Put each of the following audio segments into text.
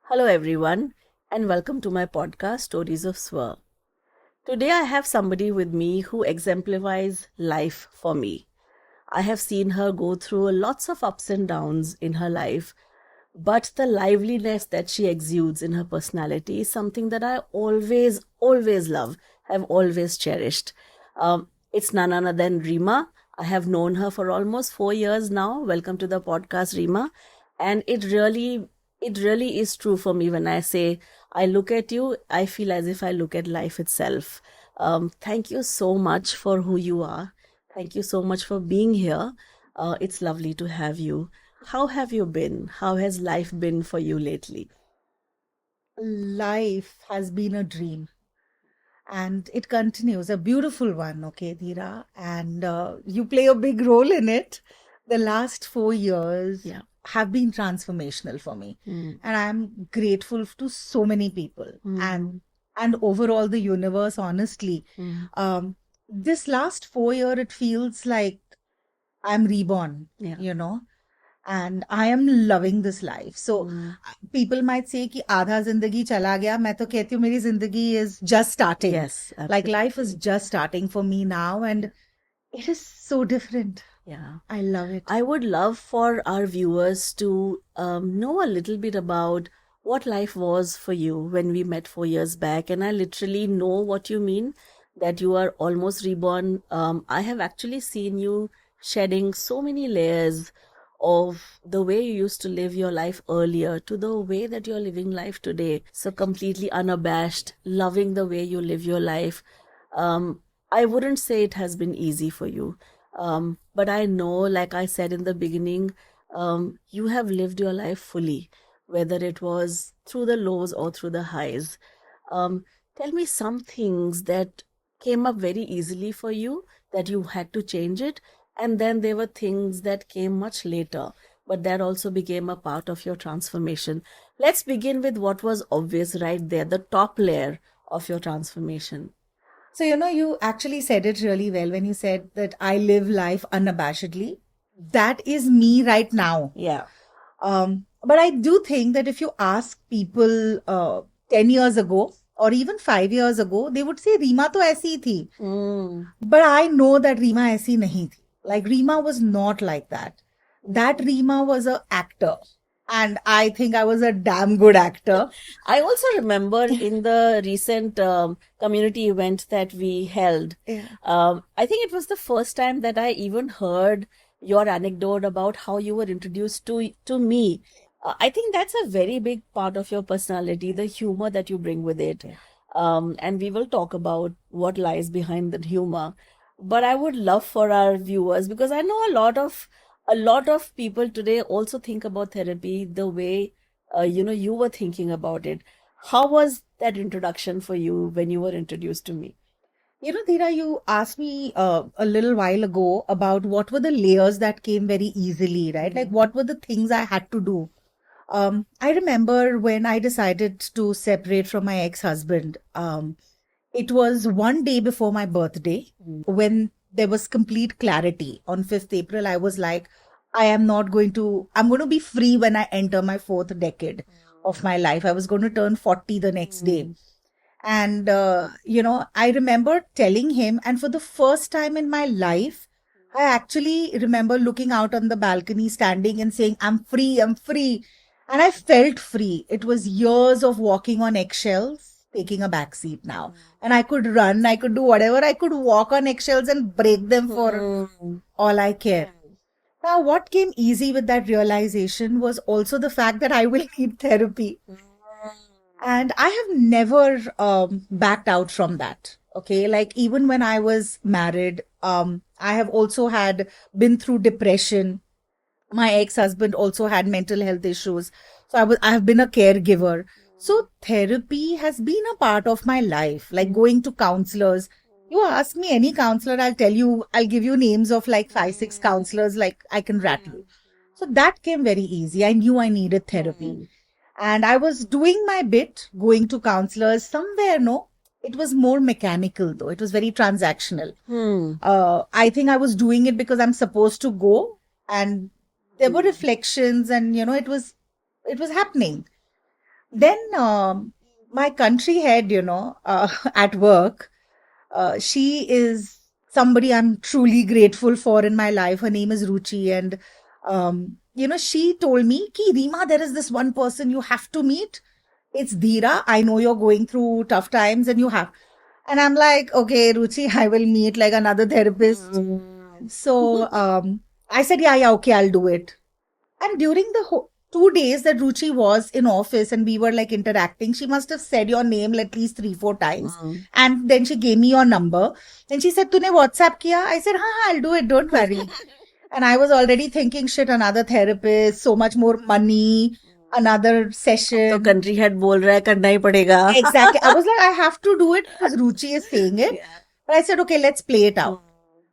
Hello, everyone, and welcome to my podcast, Stories of Swar. Today, I have somebody with me who exemplifies life for me. I have seen her go through lots of ups and downs in her life, but the liveliness that she exudes in her personality is something that I always love, have always cherished. It's none other than Rima. I have known her for almost 4 years now. Welcome to the podcast, Rima. And it really is true for me when I say I look at you, I feel as if I look at life itself. Thank you so much for who you are. Thank you so much for being here. It's lovely to have you. How have you been? How has life been for you lately? Life has been a dream and it continues, a beautiful one, okay, Dhira? And you play a big role in it. The last 4 years Yeah. have been transformational for me, Mm. and I'm grateful to so many people Mm. and overall the universe, honestly. Mm. Um, this last 4 year, it feels like I'm reborn, Yeah. and I am loving this life. So Mm. people might say कि आधा जिंदगी चला गया. मैं तो कहती हूँ मेरी जिंदगी is just starting. Yes, Like life absolutely. is just starting for me now, and it is so different. Yeah. I love it. I would love for our viewers to know a little bit about what life was for you when we met 4 years back. And I literally know what you mean, that you are almost reborn. I have actually seen you shedding so many layers of the way you used to live your life earlier to the way that you're living life today. So completely unabashed, loving the way you live your life. I wouldn't say it has been easy for you. But I know, like I said in the beginning, you have lived your life fully, whether it was through the lows or through the highs. Tell me some things that came up very easily for you that you had to change it, and then there were things that came much later, but that also became a part of your transformation. Let's begin with what was obvious right there, the top layer of your transformation. So, you actually said it really well when you said that I live life unabashedly. That is me right now. Yeah. But I do think that if you ask people 10 years ago or even 5 years ago, they would say Rima to aisi hi thi. Mm. But I know that Rima aisi nahi thi. Like Rima was not like that. That Rima was an actor. And I think I was a damn good actor. I also remember in the recent community event that we held, Yeah. I think it was the first time that I even heard your anecdote about how you were introduced to me. I think that's a very big part of your personality, the humor that you bring with it. Yeah. And we will talk about what lies behind that humor. But I would love for our viewers, because I know a lot of people today also think about therapy the way you were thinking about it. How was that introduction for you when you were introduced to me? Dhira, you asked me a little while ago about what were the layers that came very easily, right? Like what were the things I had to do. I remember when I decided to separate from my ex-husband. It was one day before my birthday when there was complete clarity. On 5th April, I was like, I'm going to be free when I enter my fourth decade of my life. I was going to turn 40 the next day. And, I remember telling him, and for the first time in my life, I actually remember looking out on the balcony, standing and saying, I'm free, I'm free. And I felt free. It was years of walking on eggshells, taking a back seat now. And I could run, I could do whatever. I could walk on eggshells and break them for Mm. all I care. Now, what came easy with that realization was also the fact that I will need therapy. And I have never backed out from that. Okay. Like even when I was married, I have also been through depression. My ex-husband also had mental health issues. So I have been a caregiver. So therapy has been a part of my life, like going to counselors. You ask me any counselor, I'll give you names of like 5, 6 counselors, like I can rattle. So that came very easy. I knew I needed therapy. Mm. And I was doing my bit, going to counselors somewhere, no, it was more mechanical though. It was very transactional. Hmm. I think I was doing it because I'm supposed to go, and there were reflections, and it was happening. Then my country head, at work, she is somebody I'm truly grateful for in my life. Her name is Ruchi. And, she told me, Ki Rima, there is this one person you have to meet. It's Dheera. I know you're going through tough times and you have. And I'm like, okay, Ruchi, I will meet like another therapist. So I said, yeah, okay, I'll do it. And during the 2 days that Ruchi was in office and we were like interacting, she must have said your name at least 3-4 times. And then she gave me your number. And she said, Tune WhatsApp kiya? I said, I'll do it. Don't worry. And I was already thinking, shit, another therapist, so much more money, another तो session. Country head बोल रहा है करना ही पड़ेगा. Exactly. I was like, I have to do it because Ruchi is saying it. But I said, okay, let's play it out.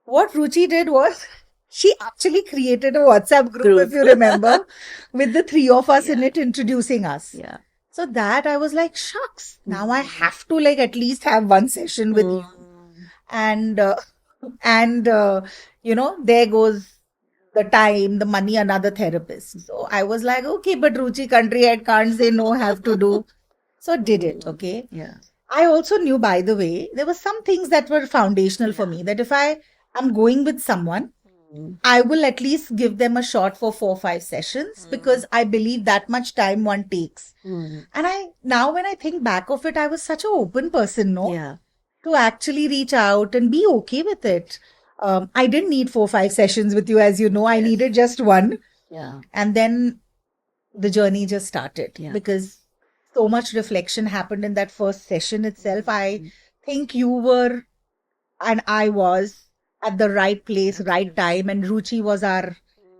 What Ruchi did was she actually created a WhatsApp group, if you remember, with the three of us in it introducing us. Yeah. So that I was like, shucks, now I have to like at least have one session with you. And, there goes the time, the money, another therapist. So I was like, okay, but Ruchi country head can't say no, have to do. So did it, okay? Yeah. I also knew, by the way, there were some things that were foundational for me, that if I am going with someone, I will at least give them a shot for 4-5 sessions because I believe that much time one takes. And now when I think back of it, I was such an open person, no? Yeah. To actually reach out and be okay with it. I didn't need 4-5 sessions with you, as you know. I needed just one. Yeah. And then the journey just started because so much reflection happened in that first session itself. I think you were and I was at the right place, right time, and Ruchi was our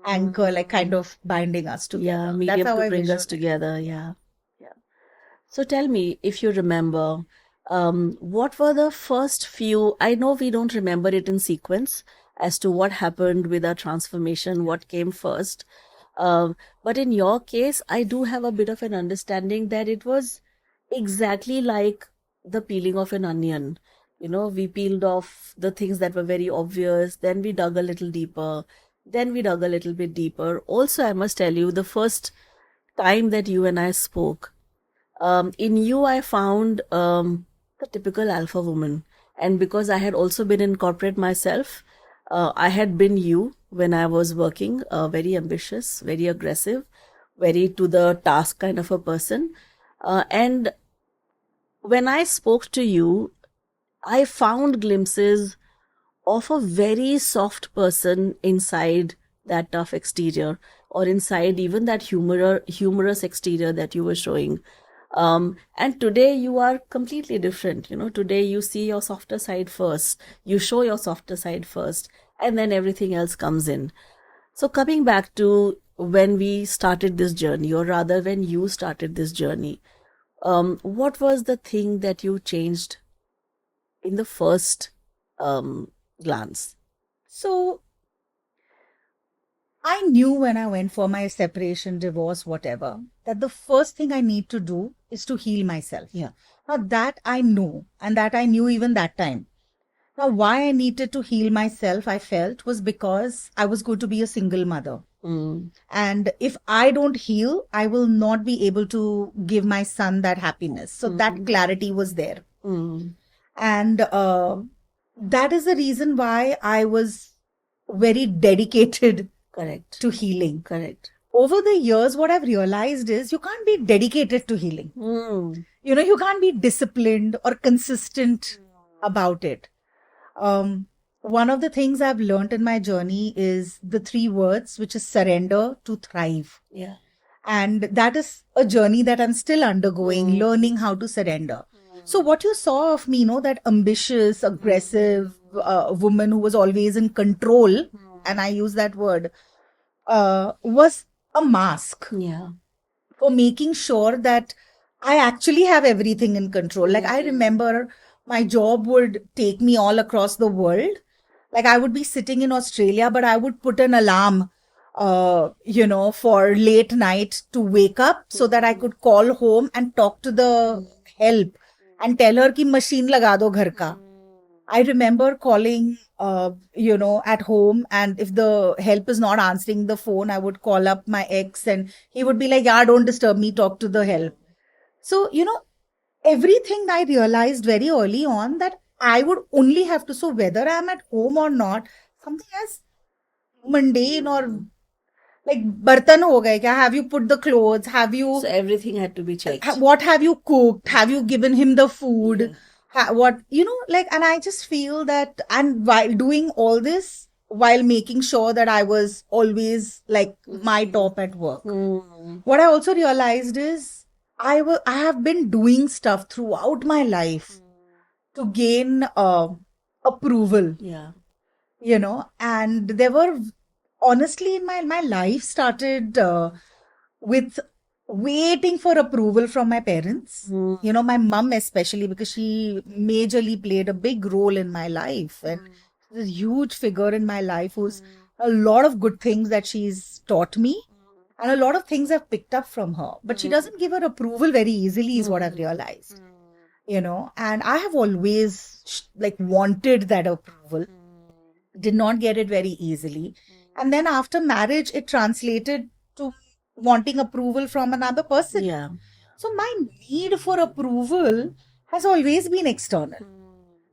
anchor, like kind of binding us together. Yeah, medium to bring us together. Yeah. Yeah. So tell me, if you remember, what were the first few? I know we don't remember it in sequence as to what happened with our transformation, what came first. But in your case, I do have a bit of an understanding that it was exactly like the peeling of an onion. We peeled off the things that were very obvious, then we dug a little deeper, then we dug a little bit deeper. Also, I must tell you, the first time that you and I spoke, in you, I found the typical alpha woman. And because I had also been in corporate myself, I had been you when I was working, very ambitious, very aggressive, very to the task kind of a person. And when I spoke to you, I found glimpses of a very soft person inside that tough exterior, or inside even that humorous exterior that you were showing. And today you are completely different. Today you see your softer side first, you show your softer side first, and then everything else comes in. So coming back to when we started this journey, or rather when you started this journey, what was the thing that you changed in the first glance? So I knew when I went for my separation, divorce, whatever, that the first thing I need to do is to heal myself. Yeah. Now that I know, and that I knew even that time. Now, why I needed to heal myself, I felt, was because I was going to be a single mother. And if I don't heal, I will not be able to give my son that happiness. So that clarity was there. And that is the reason why I was very dedicated Correct. to healing. Correct. Over the years, what I've realized is you can't be dedicated to healing. You can't be disciplined or consistent about it. One of the things I've learned in my journey is the 3 words, which is surrender to thrive. Yeah. And that is a journey that I'm still undergoing, learning how to surrender. So what you saw of me, that ambitious, aggressive woman who was always in control, and I use that word, was a mask. Yeah. For making sure that I actually have everything in control. Like I remember my job would take me all across the world. Like I would be sitting in Australia, but I would put an alarm, for late night to wake up so that I could call home and talk to the help and tell her ki machine laga do ghar ka. I remember calling, at home, and if the help is not answering the phone, I would call up my ex and he would be like, yeah, don't disturb me, talk to the help. So, everything I realized very early on that I would only have to, so whether I'm at home or not, something as mundane or like bartan ho gaye kya? Have you put the clothes? Have you So everything had to be checked. what have you cooked? Have you given him the food? Yeah. What like, and I just feel that, and while doing all this, while making sure that I was always like my top at work, what I also realized is I have been doing stuff throughout my life to gain approval, Yeah. and there were, honestly, in my life started with waiting for approval from my parents. My mom especially, because she majorly played a big role in my life, and she's a huge figure in my life who's a lot of good things that she's taught me, and a lot of things I've picked up from her. But she doesn't give her approval very easily, is what I've realized. And I have always like wanted that approval, did not get it very easily. And then after marriage, it translated to wanting approval from another person. Yeah. So my need for approval has always been external.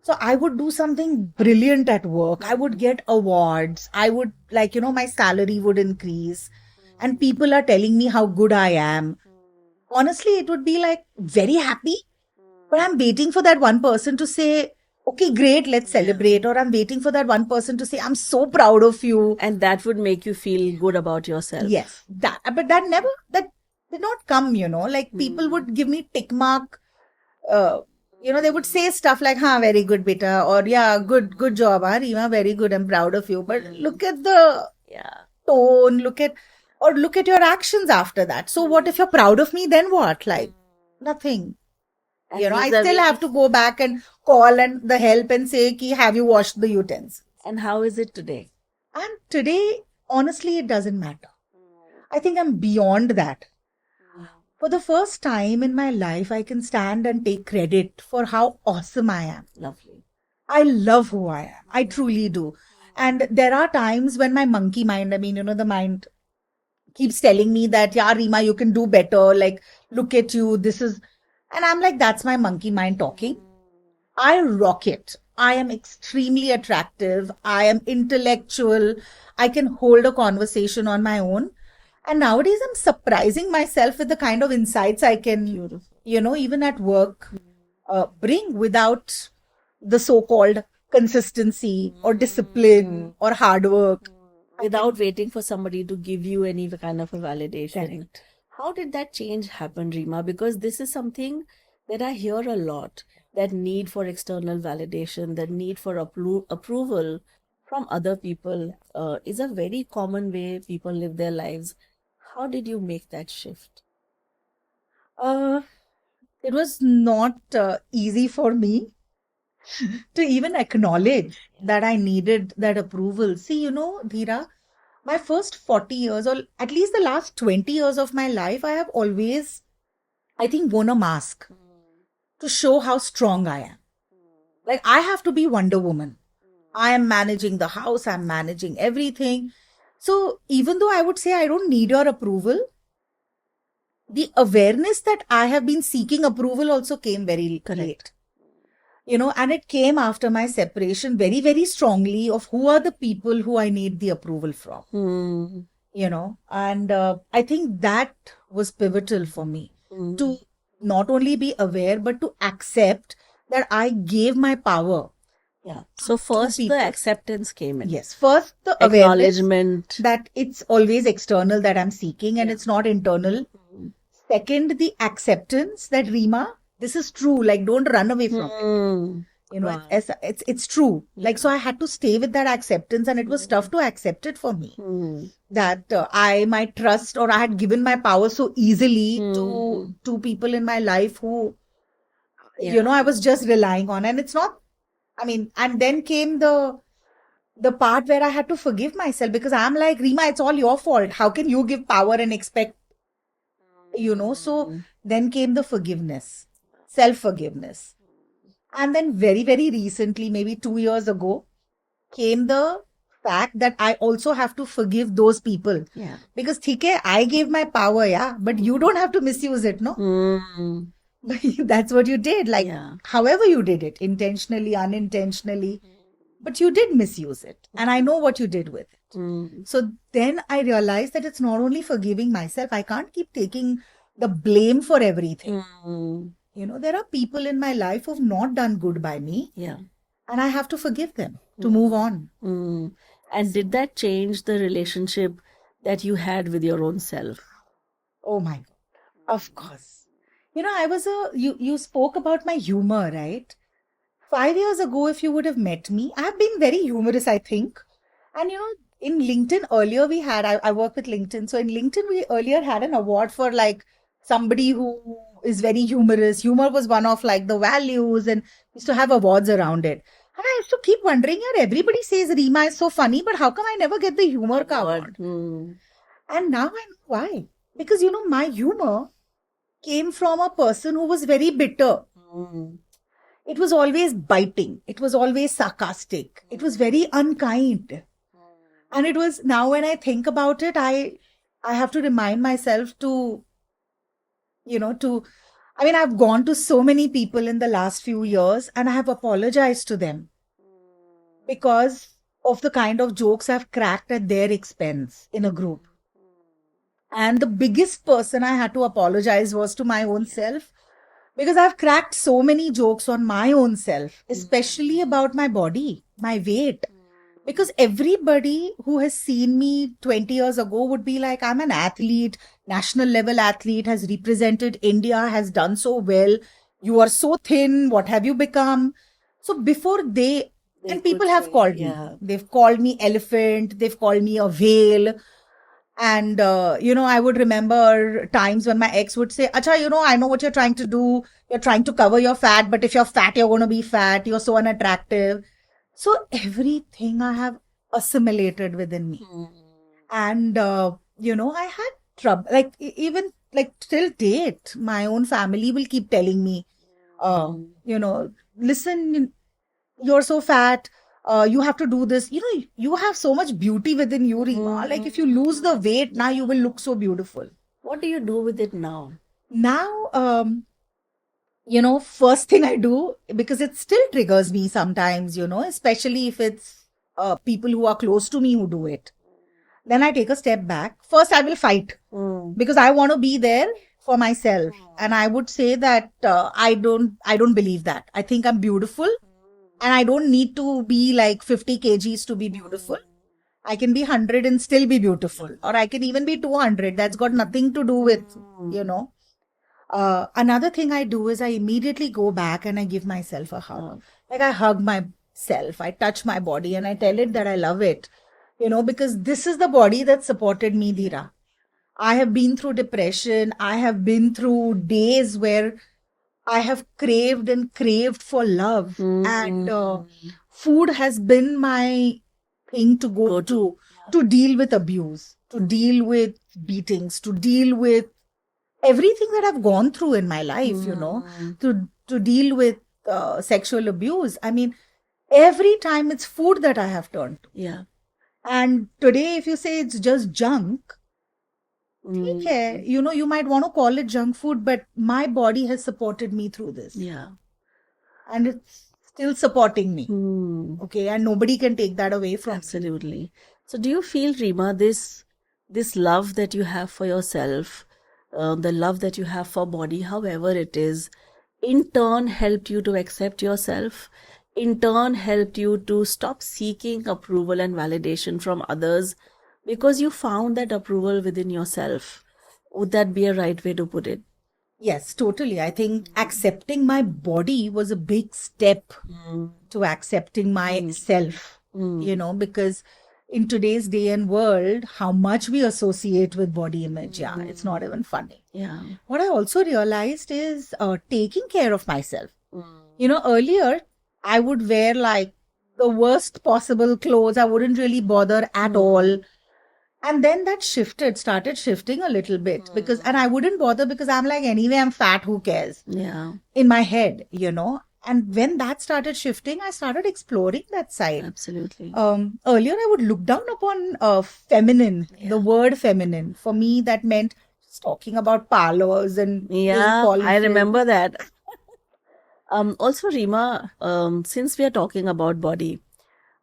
So I would do something brilliant at work. I would get awards. I would, like, my salary would increase. And people are telling me how good I am. Honestly, it would be like very happy. But I'm waiting for that one person to say, okay, great, let's celebrate. Or I'm waiting for that one person to say, I'm so proud of you. And that would make you feel good about yourself. Yes, but that did not come, like people would give me tick mark. They would say stuff like, "Ha, very good, beta," or "Yeah, good job, Reema, very good. I'm proud of you." But look at the Yeah. tone. Look at your actions after that. So what if you're proud of me? Then what? Like nothing. And I vis-a-vis- still have to go back and call and the help and say, "Ki, have you washed the utensils?" And how is it today? And today, honestly, it doesn't matter. I think I'm beyond that. For the first time in my life, I can stand and take credit for how awesome I am. Lovely. I love who I am. I truly do. And there are times when my monkey mind, the mind keeps telling me that, yeah, Reema, you can do better. Like, look at you. And I'm like, that's my monkey mind talking. I rock it. I am extremely attractive. I am intellectual. I can hold a conversation on my own. And nowadays, I'm surprising myself with the kind of insights I can, Beautiful. even at work, bring without the so-called consistency or discipline or hard work. Without waiting for somebody to give you any kind of a validation. Correct. How did that change happen, Reema? Because this is something that I hear a lot, that need for external validation, that need for approval from other people is a very common way people live their lives. How did you make that shift? Uh, it was not easy for me to even acknowledge that I needed that approval. See, Dhira, my first 40 years, or at least the last 20 years of my life, I have always, I think, worn a mask to show how strong I am. Like, I have to be Wonder Woman. I am managing the house, I'm managing everything. So, even though I would say I don't need your approval, the awareness that I have been seeking approval also came very late. And it came after my separation very, very strongly of who are the people who I need the approval from. And I think that was pivotal for me to not only be aware, but to accept that I gave my power. Yeah. So first the people. acceptance came in. Yes. First, the awareness Acknowledgement. that it's always external that I'm seeking and it's not internal. Second, the acceptance that, Reema, this is true. Like, don't run away from it. Wow. It's true. Like, so I had to stay with that acceptance, and it was tough to accept it for me. That I might trust, or I had given my power so easily to two people in my life who, I was just relying on. And it's not, and then came the part where I had to forgive myself, because I'm like, Reema, it's all your fault. How can you give power and expect, so then came the forgiveness, self-forgiveness. And then very, very recently, maybe 2 years ago, came the fact that I also have to forgive those people. Yeah. Because, I gave my power, yeah, but you don't have to misuse it, no? That's what you did. Like, Yeah. however you did it, intentionally, unintentionally, but you did misuse it. And I know what you did with it. Mm. So then I realized that it's not only forgiving myself, I can't keep taking the blame for everything. Mm. There are people in my life who've not done good by me, Yeah. and I have to forgive them to move on. Mm. And did that change the relationship that you had with your own self? Oh my God. Of course. You spoke about my humor, right? 5 years ago, if you would have met me, I've been very humorous, I think. And in LinkedIn earlier, I work with LinkedIn. So in LinkedIn, we earlier had an award for like somebody who is very humorous. Humor was one of like the values and used to have awards around it. And I used to keep wondering, yeah, everybody says Rima is so funny, but how come I never get the humor ka award? Mm. And now I know why. Because, my humor came from a person who was very bitter. Mm. It was always biting. It was always sarcastic. It was very unkind. And it was now when I think about it, I have to remind myself to, I've gone to so many people in the last few years and I have apologized to them because of the kind of jokes I've cracked at their expense in a group. And the biggest person I had to apologize was to my own self because I've cracked so many jokes on my own self, especially about my body, my weight. Because everybody who has seen me 20 years ago would be like, I'm an athlete, national level athlete, has represented India, has done so well. You are so thin. What have you become? So before and people could have say, called me. yeah. They've called me elephant. They've called me a whale. And, I would remember times when my ex would say, Acha, I know what you're trying to do. You're trying to cover your fat, but if you're fat, you're going to be fat. You're so unattractive. So everything I have assimilated within me. And, I had trouble. Like, even like till date, my own family will keep telling me, listen, you're so fat. You have to do this. You have so much beauty within you, Rima. Like, if you lose the weight, now you will look so beautiful. What do you do with it now? Now, first thing I do, because it still triggers me sometimes, especially if it's people who are close to me who do it. Then I take a step back. First, I will fight because I want to be there for myself. And I would say that I don't believe that. I think I'm beautiful and I don't need to be like 50 kgs to be beautiful. I can be 100 and still be beautiful, or I can even be 200. That's got nothing to do with, Another thing I do is I immediately go back and I give myself a hug. Like, I hug myself, I touch my body and I tell it that I love it, because this is the body that supported me, Dhira. I have been through depression. I have been through days where I have craved and craved for love. And food has been my thing to go to deal with abuse, to deal with beatings, to deal with everything that I've gone through in my life, to deal with sexual abuse. I mean, every time it's food that I have turned to. Yeah. And today, if you say it's just junk, okay, you might want to call it junk food, but my body has supported me through this. Yeah. And it's still supporting me. Okay, and nobody can take that away from me. Absolutely. So do you feel, Rima, this love that you have for yourself, the love that you have for body, however it is, in turn helped you to accept yourself, in turn helped you to stop seeking approval and validation from others because you found that approval within yourself? Would that be a right way to put it? Yes, totally. I think accepting my body was a big step to accepting myself, because in today's day and world, how much we associate with body image, it's not even funny. Yeah. What I also realized is taking care of myself. Earlier, I would wear like the worst possible clothes. I wouldn't really bother at all. And then that started shifting a little bit and I wouldn't bother because I'm like, anyway, I'm fat, who cares? Yeah. In my head, And when that started shifting, I started exploring that side. Absolutely. Earlier, I would look down upon feminine, the word feminine. For me, that meant talking about parlors and playing Yeah, I remember conference. that. Also, Rima, since we are talking about body,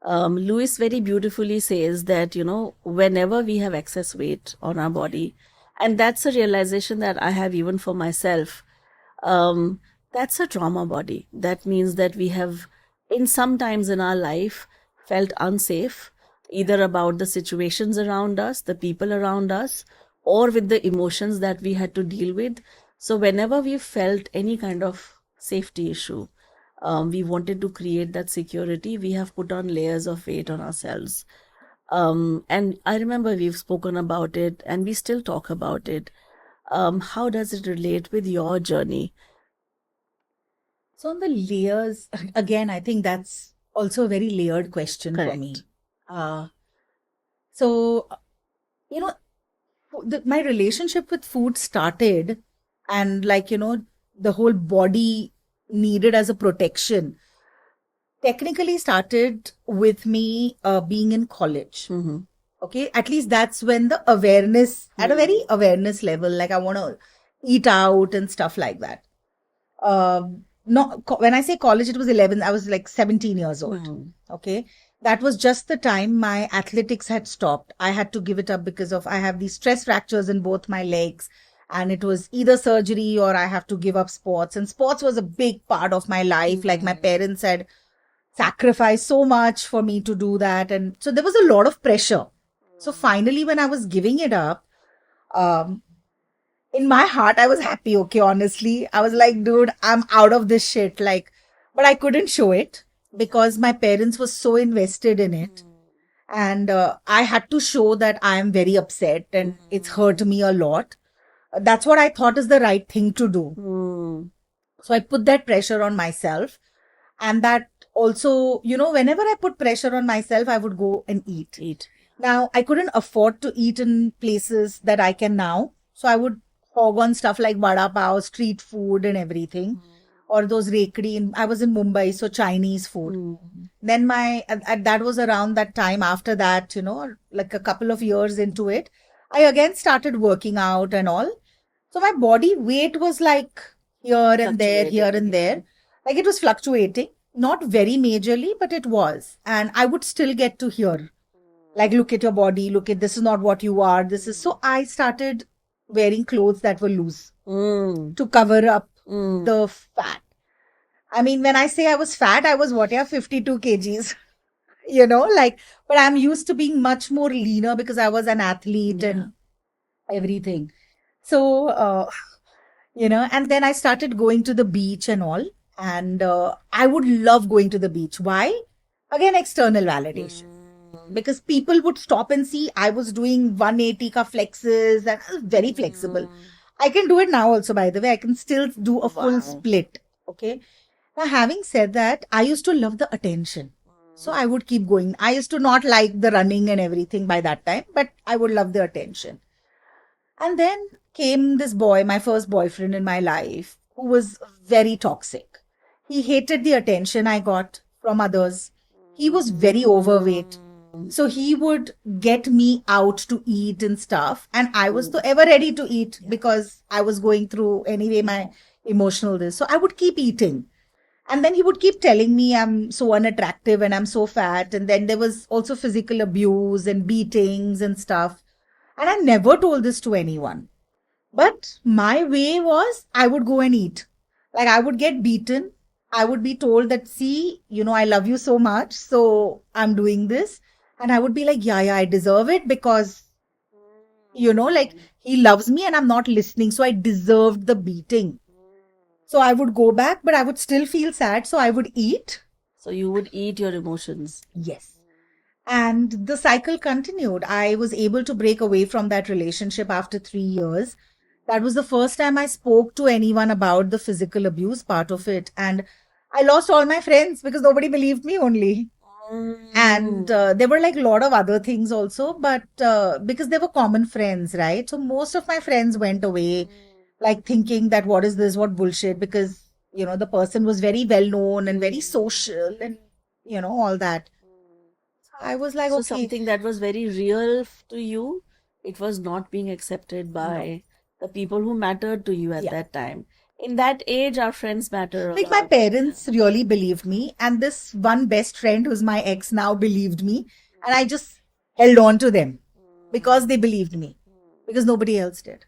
Lewis very beautifully says that, whenever we have excess weight on our body, and that's a realization that I have even for myself, um, that's a trauma body. That means that we have, in some times in our life, felt unsafe, either about the situations around us, the people around us, or with the emotions that we had to deal with. So, whenever we felt any kind of safety issue, we wanted to create that security, we have put on layers of weight on ourselves. And I remember we've spoken about it and we still talk about it. How does it relate with your journey? So on the layers, again, I think that's also a very layered question for me. Correct. Uh, so, you know, my relationship with food started, and like, the whole body needed as a protection technically started with me being in college. Mm-hmm. Okay, at least that's when the awareness, at a very Mm-hmm. awareness level, like I want to eat out and stuff like that. No, when I say college, it was 11. I was like 17 years old. Okay. That was just the time my athletics had stopped. I had to give it up because of I have these stress fractures in both my legs. And it was either surgery or I have to give up sports. And sports was a big part of my life. Like my parents had sacrificed so much for me to do that. And so there was a lot of pressure. So finally, when I was giving it up, um, in my heart, I was happy. Okay, honestly, I was like, dude, I'm out of this shit. Like, but I couldn't show it because my parents were so invested in it. And I had to show that I am very upset and it's hurt me a lot. That's what I thought is the right thing to do. Mm-hmm. So I put that pressure on myself. And that also, whenever I put pressure on myself, I would go and eat. Eat. Now, I couldn't afford to eat in places that I can now. So I would hog on stuff like vada pav, street food and everything. Or those rekdi. I was in Mumbai, so Chinese food. Then that was around that time after that, like a couple of years into it, I again started working out and all. So my body weight was like here and Fluctuating. there. Like it was fluctuating, not very majorly, but it was. And I would still get to hear, like, look at your body, look at this is not what you are. This is so I started wearing clothes that were loose Mm. to cover up Mm. the fat. I mean, when I say I was fat, I was what, yeah, 52 kgs, like, but I'm used to being much more leaner because I was an athlete Yeah. and everything. So, and then I started going to the beach and all. And I would love going to the beach. Why? Again, external validation. Because people would stop and see I was doing 180 ka flexes and I was very flexible. I can do it now also, by the way. I can still do a full Wow. split. Okay. Now, having said that, I used to love the attention. So I would keep going. I used to not like the running and everything by that time, but I would love the attention. And then came this boy, my first boyfriend in my life, who was very toxic. He hated the attention I got from others. He was very overweight. So he would get me out to eat and stuff. And I was so ever ready to eat because I was going through anyway my emotional this. So I would keep eating. And then he would keep telling me I'm so unattractive and I'm so fat. And then there was also physical abuse and beatings and stuff. And I never told this to anyone. But my way was I would go and eat. Like I would get beaten. I would be told that, see, I love you so much. So I'm doing this. And I would be like, yeah, I deserve it because, like he loves me and I'm not listening. So I deserved the beating. So I would go back, but I would still feel sad. So I would eat. So you would eat your emotions. Yes. And the cycle continued. I was able to break away from that relationship after 3 years. That was the first time I spoke to anyone about the physical abuse part of it. And I lost all my friends because nobody believed me only. And there were like a lot of other things also, but because they were common friends, right? So most of my friends went away, like thinking that what is this, what bullshit, because, the person was very well known and very social and, all that. I was like, So okay, something that was very real to you, it was not being accepted no. by the people who mattered to you at Yeah. that time. In that age, our friends matter a Like my lot. parents really believed me, and this one best friend who's my ex now believed me, and I just held on to them because they believed me, because nobody else did.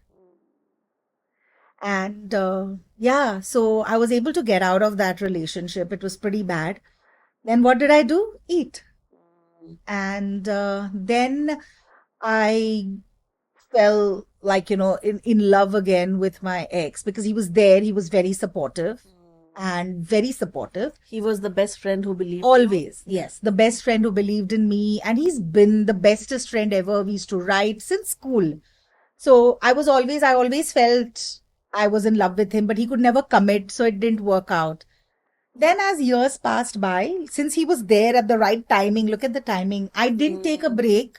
And yeah, so I was able to get out of that relationship. It was pretty bad. Then what did I do? Eat. And then I fell like, in love again with my ex because he was there. He was very supportive and very supportive. He was the best friend who believed. Always, yes. The best friend who believed in me. And he's been the bestest friend ever. We used to write since school. So I always felt I was in love with him, but he could never commit. So it didn't work out. Then as years passed by, since he was there at the right timing, look at the timing, I didn't take a break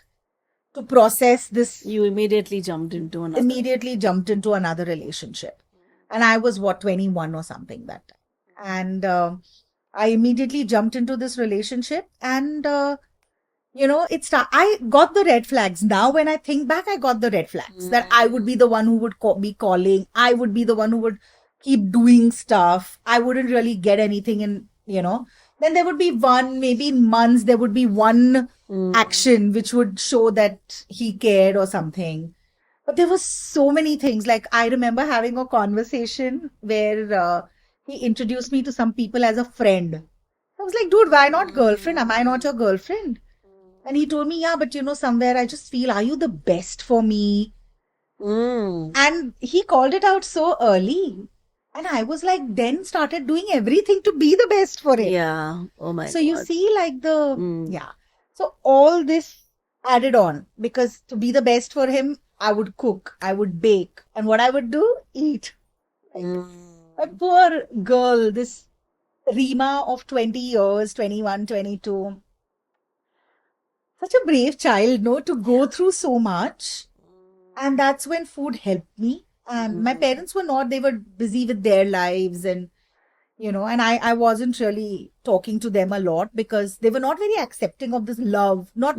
to process this. You immediately jumped into another. Immediately jumped into another relationship. And I was 21 or something that time. And I immediately jumped into this relationship and I got the red flags. Now when I think back, I got the red flags that I would be the one who would be calling. I would be the one who would keep doing stuff. I wouldn't really get anything then there would be maybe in months, there would be one action which would show that he cared or something. But there were so many things. Like I remember having a conversation where he introduced me to some people as a friend. I was like, dude, why not girlfriend? Am I not your girlfriend? And he told me, yeah, but somewhere I just feel, are you the best for me? And he called it out so early. And I was like, then started doing everything to be the best for him. Yeah. Oh my So God. you see, like yeah. So all this added on because to be the best for him, I would cook, I would bake. And what I would do, eat. A poor girl, this Rima of 20 years, 21, 22. Such a brave child, no, to go through so much. And that's when food helped me. And my parents were not, they were busy with their lives and, and I wasn't really talking to them a lot because they were not very accepting of this love, not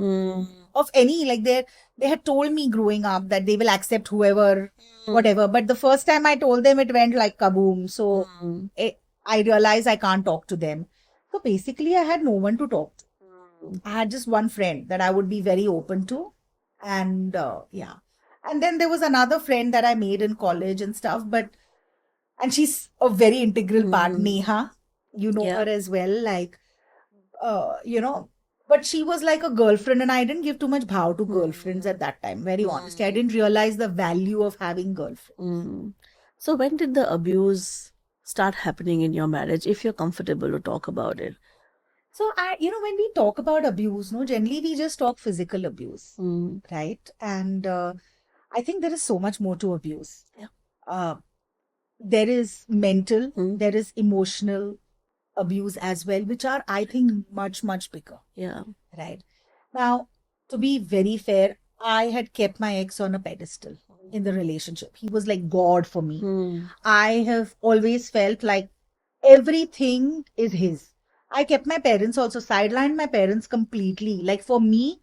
of any, like they had told me growing up that they will accept whoever, whatever. But the first time I told them, it went like kaboom. So I realized I can't talk to them. So basically I had no one to talk to. I had just one friend that I would be very open to. And yeah. And then there was another friend that I made in college and stuff. And she's a very integral part, Neha. You know her as well. Like, but she was like a girlfriend and I didn't give too much bhav to girlfriends at that time. Very honestly. I didn't realize the value of having girlfriends. So when did the abuse start happening in your marriage, if you're comfortable to talk about it? So, when we talk about abuse, generally we just talk physical abuse, right? And I think there is so much more to abuse. Yeah. There is mental, there is emotional abuse as well, which are, I think, much, much bigger. Yeah. Right. Now, to be very fair, I had kept my ex on a pedestal in the relationship. He was like God for me. I have always felt like everything is his. I kept my parents also, sidelined my parents completely. Like for me,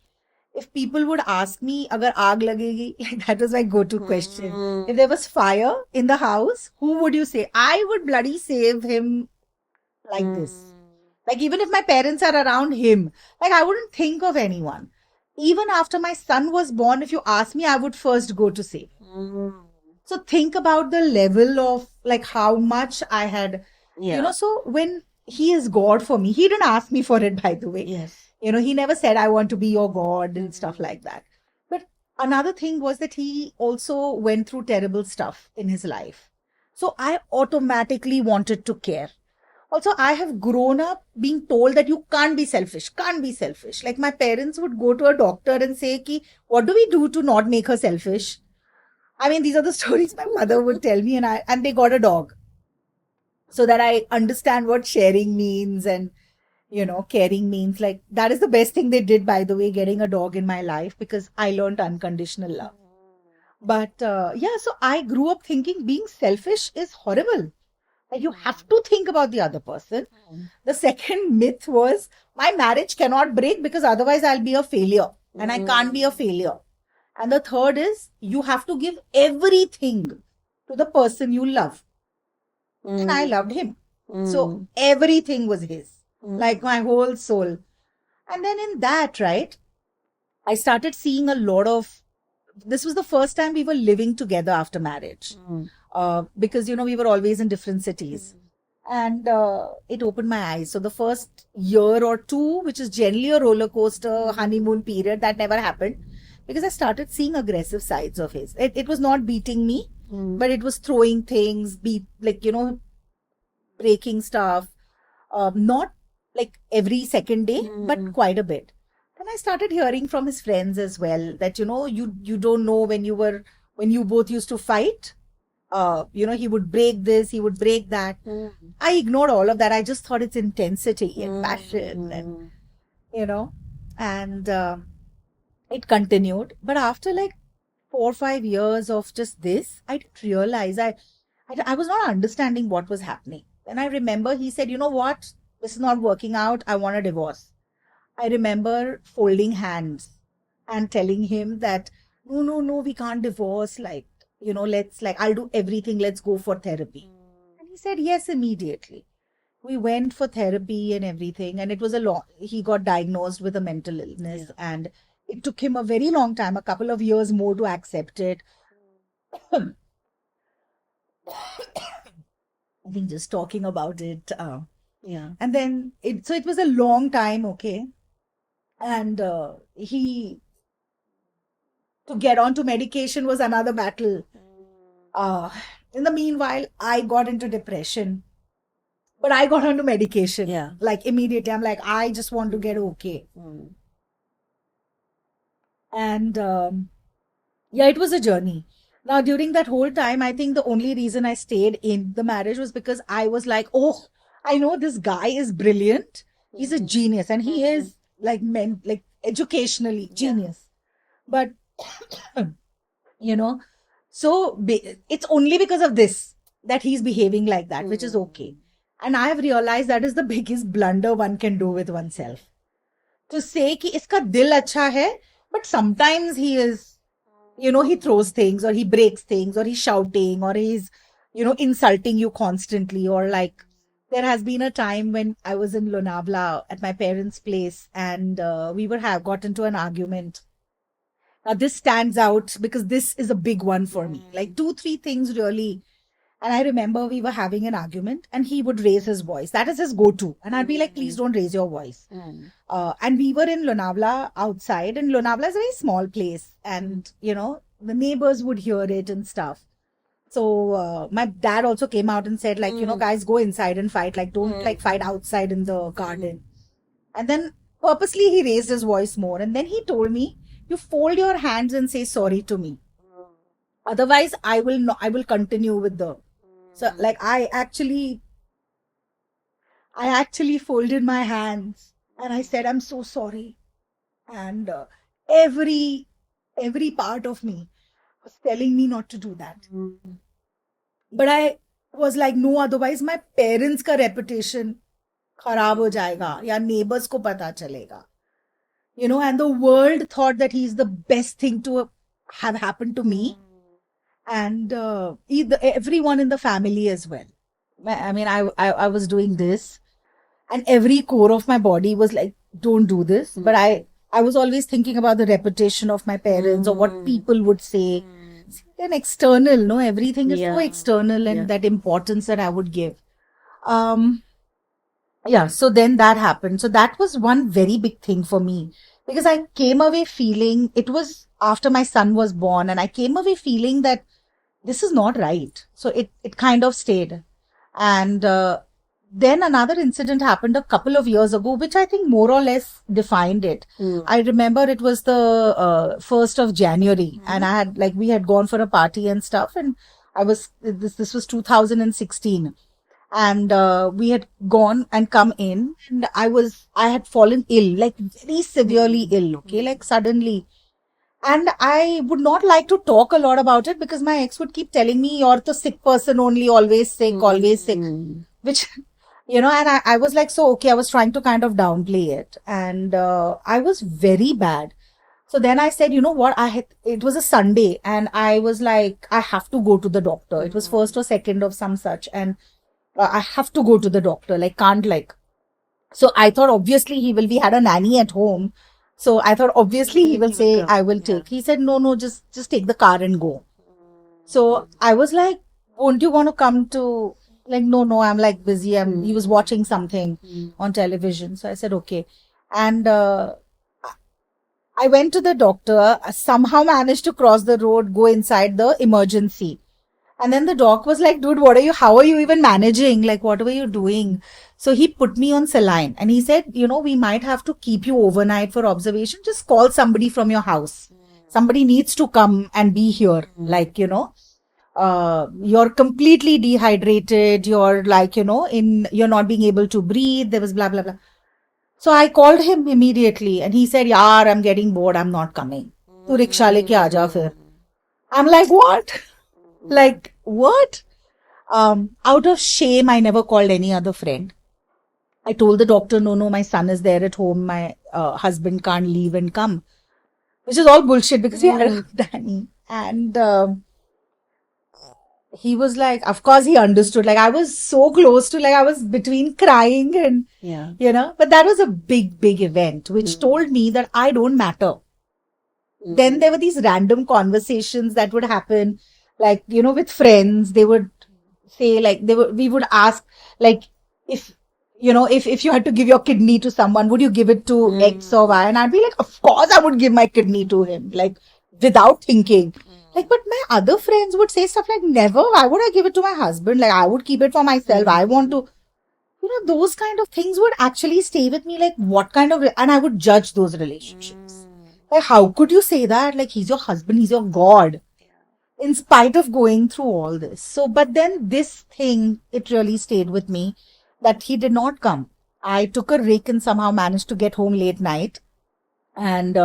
if people would ask me, agar aag lagegi, like that was my go-to question. If there was fire in the house, who would you say? I would bloody save him like this. Like even if my parents are around him, like I wouldn't think of anyone. Even after my son was born, if you ask me, I would first go to save. So think about the level of like how much I had, so when he is God for me, he didn't ask me for it, by the way. Yes. He never said, I want to be your God and stuff like that. But another thing was that he also went through terrible stuff in his life. So I automatically wanted to care. Also, I have grown up being told that you can't be selfish, can't be selfish. Like my parents would go to a doctor and say, what do we do to not make her selfish? I mean, these are the stories my mother would tell me and they got a dog. So that I understand what sharing means and, caring means. Like that is the best thing they did, by the way, getting a dog in my life because I learned unconditional love. But so I grew up thinking being selfish is horrible. Like you have to think about the other person. The second myth was my marriage cannot break because otherwise I'll be a failure and I can't be a failure. And the third is you have to give everything to the person you love. And I loved him. So everything was his, like my whole soul. And then in that, right, I started seeing a lot of, this was the first time we were living together after marriage. Because, we were always in different cities. And it opened my eyes. So the first year or two, which is generally a roller coaster honeymoon period, that never happened because I started seeing aggressive sides of his. It was not beating me, but it was throwing things, breaking stuff. Not like every second day, but quite a bit. And I started hearing from his friends as well that, you don't know when you both used to fight. He would break this, he would break that. I ignored all of that. I just thought it's intensity and passion and it continued. But after like 4 or 5 years of just this, I didn't realize I was not understanding what was happening. And I remember he said, you know what? This is not working out. I want a divorce. I remember folding hands and telling him that, no, we can't divorce. I'll do everything. Let's go for therapy. And he said yes immediately. We went for therapy and everything. And it was he got diagnosed with a mental illness. And it took him a very long time, a couple of years more to accept it. I think just talking about it. And then it was a long time, okay. And to get onto medication was another battle. In the meanwhile, I got into depression, but I got onto medication. Like immediately. I'm like, I just want to get okay. And it was a journey. Now, during that whole time, I think the only reason I stayed in the marriage was because I was like, oh, I know this guy is brilliant. He's a genius, and he is like educationally genius. But so it's only because of this that he's behaving like that, which is okay. And I have realized that is the biggest blunder one can do with oneself. To say ki iska dil acha hai, but sometimes he is, he throws things or he breaks things or he's shouting or he's, insulting you constantly. Or like there has been a time when I was in Lonavala at my parents' place and we got into an argument. Now this stands out because this is a big one for me. Like 2-3 things really. And I remember we were having an argument and he would raise his voice. That is his go-to. And I'd be like, please don't raise your voice. And we were in Lonavala outside, and Lonavala is a very small place. And, the neighbors would hear it and stuff. So my dad also came out and said, like, guys, go inside and fight. Like, don't fight outside in the garden. And then purposely he raised his voice more. And then he told me, you fold your hands and say sorry to me. Otherwise, I will continue with the... So, like, I actually folded my hands and I said, I'm so sorry. And every part of me was telling me not to do that. But I was like, no, otherwise my parents' ka reputation kharab ho jayega, ya neighbors ko pata chalega. And the world thought that he's the best thing to have happened to me. And everyone in the family as well. I mean, I was doing this and every core of my body was like, don't do this. But I was always thinking about the reputation of my parents or what people would say. And external, no, everything is so external and that importance that I would give. So then that happened. So that was one very big thing for me because I came away feeling, it was after my son was born, and I came away feeling that this is not right. So it kind of stayed. And then another incident happened a couple of years ago, which I think more or less defined it. I remember it was the 1st of January and we had gone for a party and stuff. And this was 2016. And we had gone and come in and I had fallen ill, like very severely ill. Okay. Like suddenly. And I would not like to talk a lot about it because my ex would keep telling me, you're the sick person only, always sick, which, and I was like, so, okay, I was trying to kind of downplay it. And I was very bad. So then I said, you know what? It was a Sunday and I was like, I have to go to the doctor. It was first or second of some such. And I have to go to the doctor. Like, can't like. So I thought obviously we had a nanny at home. So I thought obviously he will He will say, come. I will Yeah. take. He said, no, just take the car and go. So I was like, won't you want to come to, like, no, I'm like busy. He was watching something on television. So I said, okay. And I went to the doctor, somehow managed to cross the road, go inside the emergency. And then the doc was like, dude, how are you even managing? Like, what were you doing? So he put me on saline and he said, we might have to keep you overnight for observation. Just call somebody from your house. Somebody needs to come and be here. Like, you're completely dehydrated. You're like, you're not being able to breathe. There was blah, blah, blah. So I called him immediately and he said, yaar, I'm getting bored. I'm not coming. Tu rickshaw leke aa ja fir. I'm like, what? Like, what? Out of shame, I never called any other friend. I told the doctor, no, my son is there at home. My husband can't leave and come, which is all bullshit because he had a nanny. And he was like, of course, he understood. Like, I was so close to, like, I was between crying and, Yeah. but that was a big, big event which told me that I don't matter. Then there were these random conversations that would happen, like, with friends. They would say, like, we would ask, like, if, if you had to give your kidney to someone, would you give it to X or Y? And I'd be like, of course I would give my kidney to him, like, without thinking. Like, but my other friends would say stuff like, never, why would I give it to my husband? Like, I would keep it for myself. I want to, those kind of things would actually stay with me. Like, what kind of, and I would judge those relationships. Like, how could you say that? Like, he's your husband, he's your God, in spite of going through all this. So, but then this thing, it really stayed with me that he did not come. I took a rake and somehow managed to get home late night. And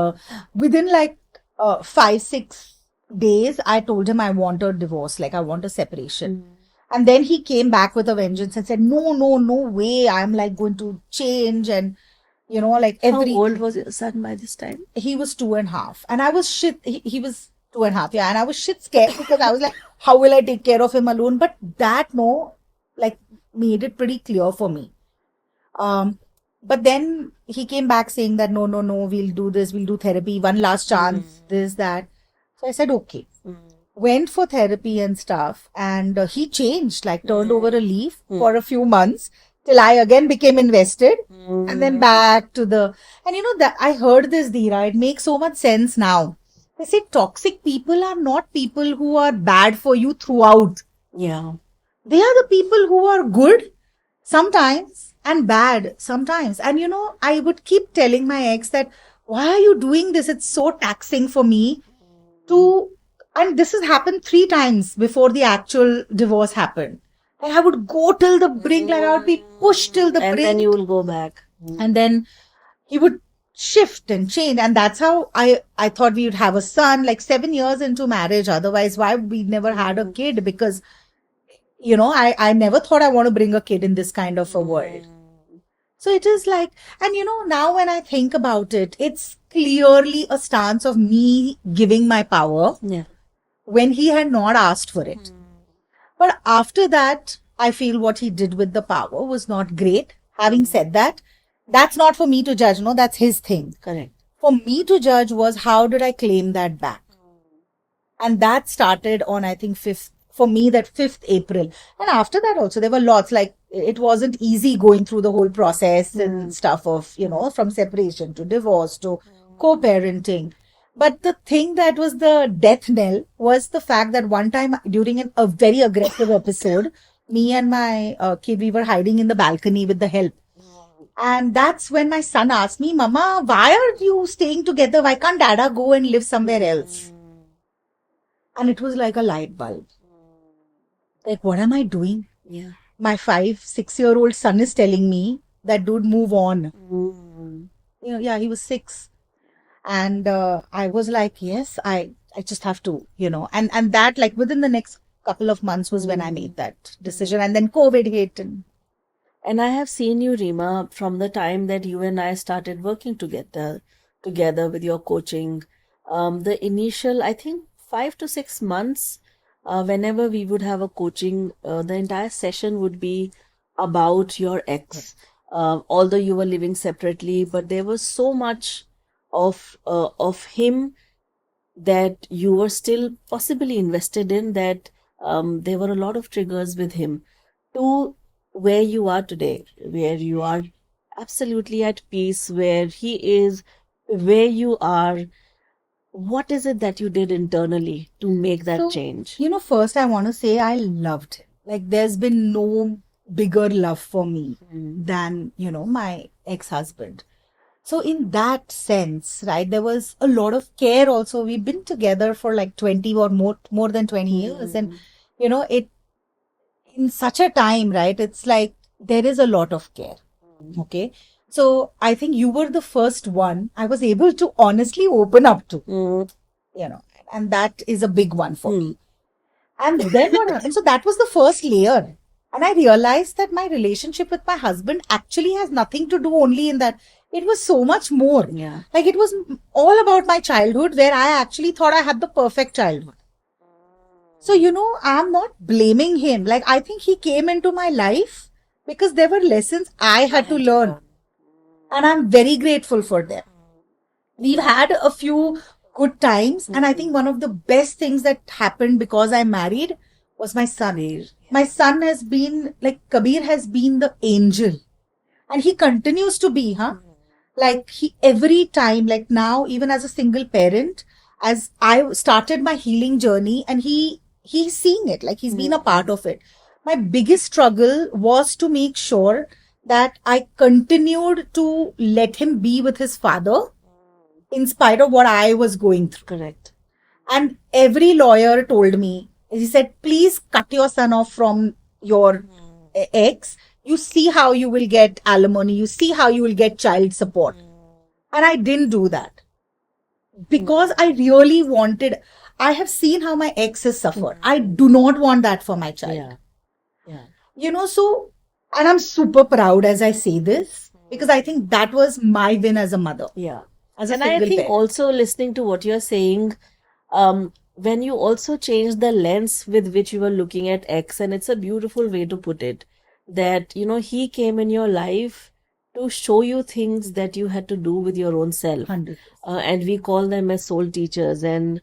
within like 5-6 days, I told him I want a divorce, like I want a separation. And then he came back with a vengeance and said, no way. I'm like going to change. And, like How old was your son by this time? He was 2.5. And I was shit. He was 2.5. Yeah. And I was shit scared because I was like, how will I take care of him alone? But that, like made it pretty clear for me. But then he came back saying that, no, we'll do this. We'll do therapy. One last chance, this, that. So I said, okay. Went for therapy and stuff. And he changed, like turned over a leaf for a few months till I again became invested. And then back to the, and that I heard this, Dheera, it makes so much sense now. They say toxic people are not people who are bad for you throughout. Yeah. They are the people who are good sometimes and bad sometimes. And I would keep telling my ex that, why are you doing this? It's so taxing for me to, and this has happened 3 times before the actual divorce happened. Like I would go till the brink, like I would be pushed till the brink. And then you will go back. And then he would shift and change. And that's how I thought we would have a son, like 7 years into marriage. Otherwise, why we never had a kid? Because, I never thought I want to bring a kid in this kind of a world. So it is like, and now when I think about it, it's clearly a stance of me giving my power when he had not asked for it. But after that, I feel what he did with the power was not great. Having said that, that's not for me to judge. No, that's his thing. Correct. For me to judge was how did I claim that back? And that started on, I think, 5th April. And after that also, there were lots, like, it wasn't easy going through the whole process and stuff of, from separation to divorce to co-parenting. But the thing that was the death knell was the fact that one time during a very aggressive episode, me and my kid, we were hiding in the balcony with the help. And that's when my son asked me, Mama, why are you staying together? Why can't Dada go and live somewhere else? And it was like a light bulb. Like, what am I doing? Yeah. My 5-6-year-old son is telling me that, dude, move on. Yeah, he was 6. And I was like, yes, I just have to, and that, like, within the next couple of months was when I made that decision. And then COVID hit. And I have seen you, Reema, from the time that you and I started working together. together with your coaching. The initial, I think, 5 to 6 months, whenever we would have a coaching, the entire session would be about your ex. Although you were living separately, but there was so much of him that you were still possibly invested in, that there were a lot of triggers with him, to where you are today, where you are absolutely at peace, where he is, where you are. What is it that you did internally to make that So, change? first I want to say I loved him. Like, there's been no bigger love for me than, my ex-husband. So, in that sense, right, there was a lot of care also. We've been together for like 20 or more than 20 years. And, it in such a time, right, it's like there is a lot of care. Okay. So, I think you were the first one I was able to honestly open up to, Mm, and that is a big one for me. mm, And then what happened? So that was the first layer. And I realized that my relationship with my husband actually has nothing to do only in that. It was so much more. yeah. Like, it was all about my childhood, where I actually thought I had the perfect childhood. So, I'm not blaming him. Like, I think he came into my life because there were lessons I had to learn. And I'm very grateful for them. We've had a few good times, and I think one of the best things that happened because I married was my son. Kabir. My son has been, like, Kabir has been the angel, and he continues to be, like, he every time, like, now, even as a single parent, as I started my healing journey, and he's seeing it, like, he's been a part of it. My biggest struggle was to make sure that I continued to let him be with his father in spite of what I was going through. Correct. And every lawyer told me, he said, please cut your son off from your ex. You see how you will get alimony. You see how you will get child support. And I didn't do that because I really wanted, I have seen how my ex has suffered. I do not want that for my child. Yeah. Yeah. So, and I'm super proud as I say this, because I think that was my win as a mother, Yeah. as a And I single think parent. also, listening to what you're saying, when you also change the lens with which you were looking at X, and it's a beautiful way to put it, that, he came in your life to show you things that you had to do with your own self. 100%. And we call them as soul teachers. And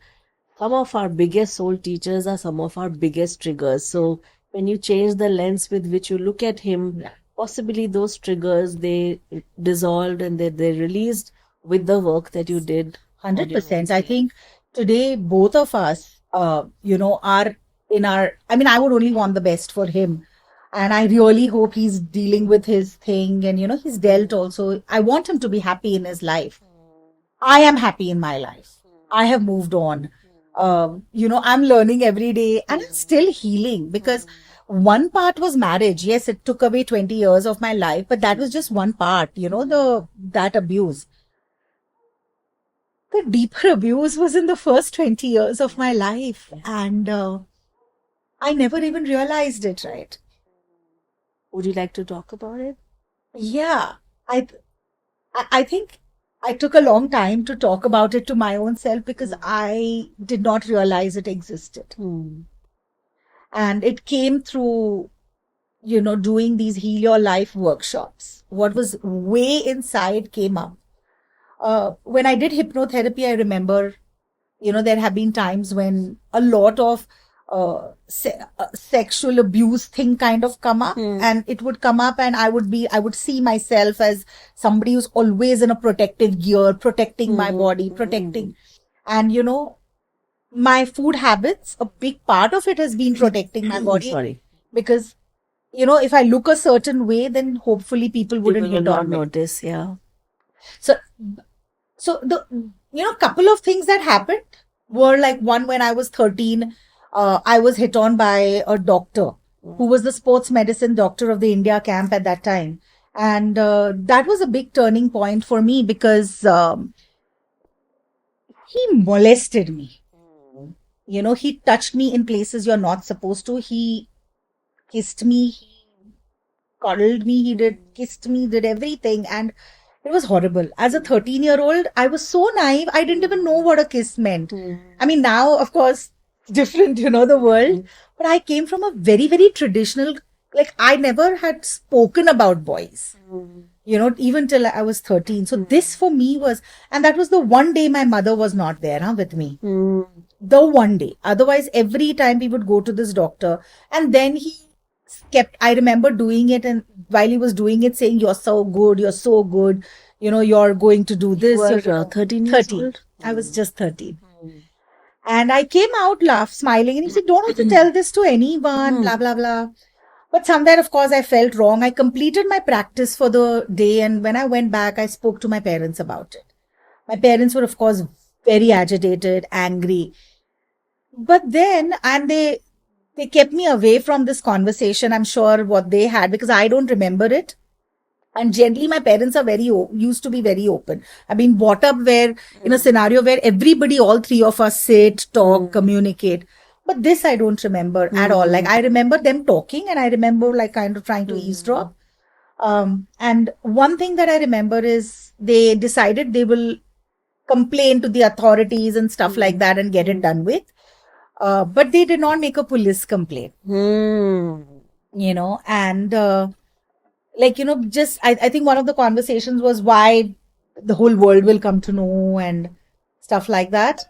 some of our biggest soul teachers are some of our biggest triggers. So when you change the lens with which you look at him, Yeah. possibly those triggers, they dissolved and they released with the work that you did on your own 100%. I self. think today both of us, are in our, I mean, I would only want the best for him. And I really hope he's dealing with his thing, and, he's dealt also. I want him to be happy in his life. I am happy in my life. I have moved on. I'm learning every day, and I'm still healing, because one part was marriage. Yes, it took away 20 years of my life, but that was just one part, that abuse. The deeper abuse was in the first 20 years of my life, and I never even realized it, right? Would you like to talk about it? Yeah, I think I took a long time to talk about it to my own self, because I did not realize it existed. And it came through, doing these Heal Your Life workshops. What was way inside came up. When I did hypnotherapy, I remember, there have been times when a lot of sexual abuse thing kind of come up, and it would come up, and I would see myself as somebody who's always in a protective gear, protecting my body, protecting. And, my food habits, a big part of it has been protecting my body. Sorry. Because, if I look a certain way, then hopefully people wouldn't People will hit not on me. notice, yeah. So the couple of things that happened were, like, one, when I was 13, I was hit on by a doctor who was the sports medicine doctor of the India camp at that time. And that was a big turning point for me, because he molested me. He touched me in places you're not supposed to. He kissed me, he cuddled me, he did kissed me, did everything. And It was horrible. As a 13-year-old, I was so naive. I didn't even know what a kiss meant. I mean, now, of course, it's different, the world. But I came from a very, very traditional, like, I never had spoken about boys, even till I was 13. So this for me was, and that was the one day my mother was not there with me. The one day. Otherwise, every time we would go to this doctor, and then he I remember doing it, and while he was doing it, saying, "You're so good, you're so good, you're going to do this." You You're were 13 years 13. old? I was just 13. And I came out, smiling, and he said, "Don't have to tell this to anyone, blah, blah, blah." But somewhere, of course, I felt wrong. I completed my practice for the day, and when I went back, I spoke to my parents about it. My parents were, of course, very agitated, angry. But then, and they kept me away from this conversation. I'm sure what they had, because I don't remember it. And generally, my parents are used to be very open. I've been brought up in a scenario where everybody, all three of us sit, talk, communicate. But this I don't remember at all. Like, I remember them talking, and I remember like kind of trying to eavesdrop. And one thing that I remember is they decided they will complain to the authorities and stuff like that and get it done with. But they did not make a police complaint, and just I think one of the conversations was why the whole world will come to know and stuff like that.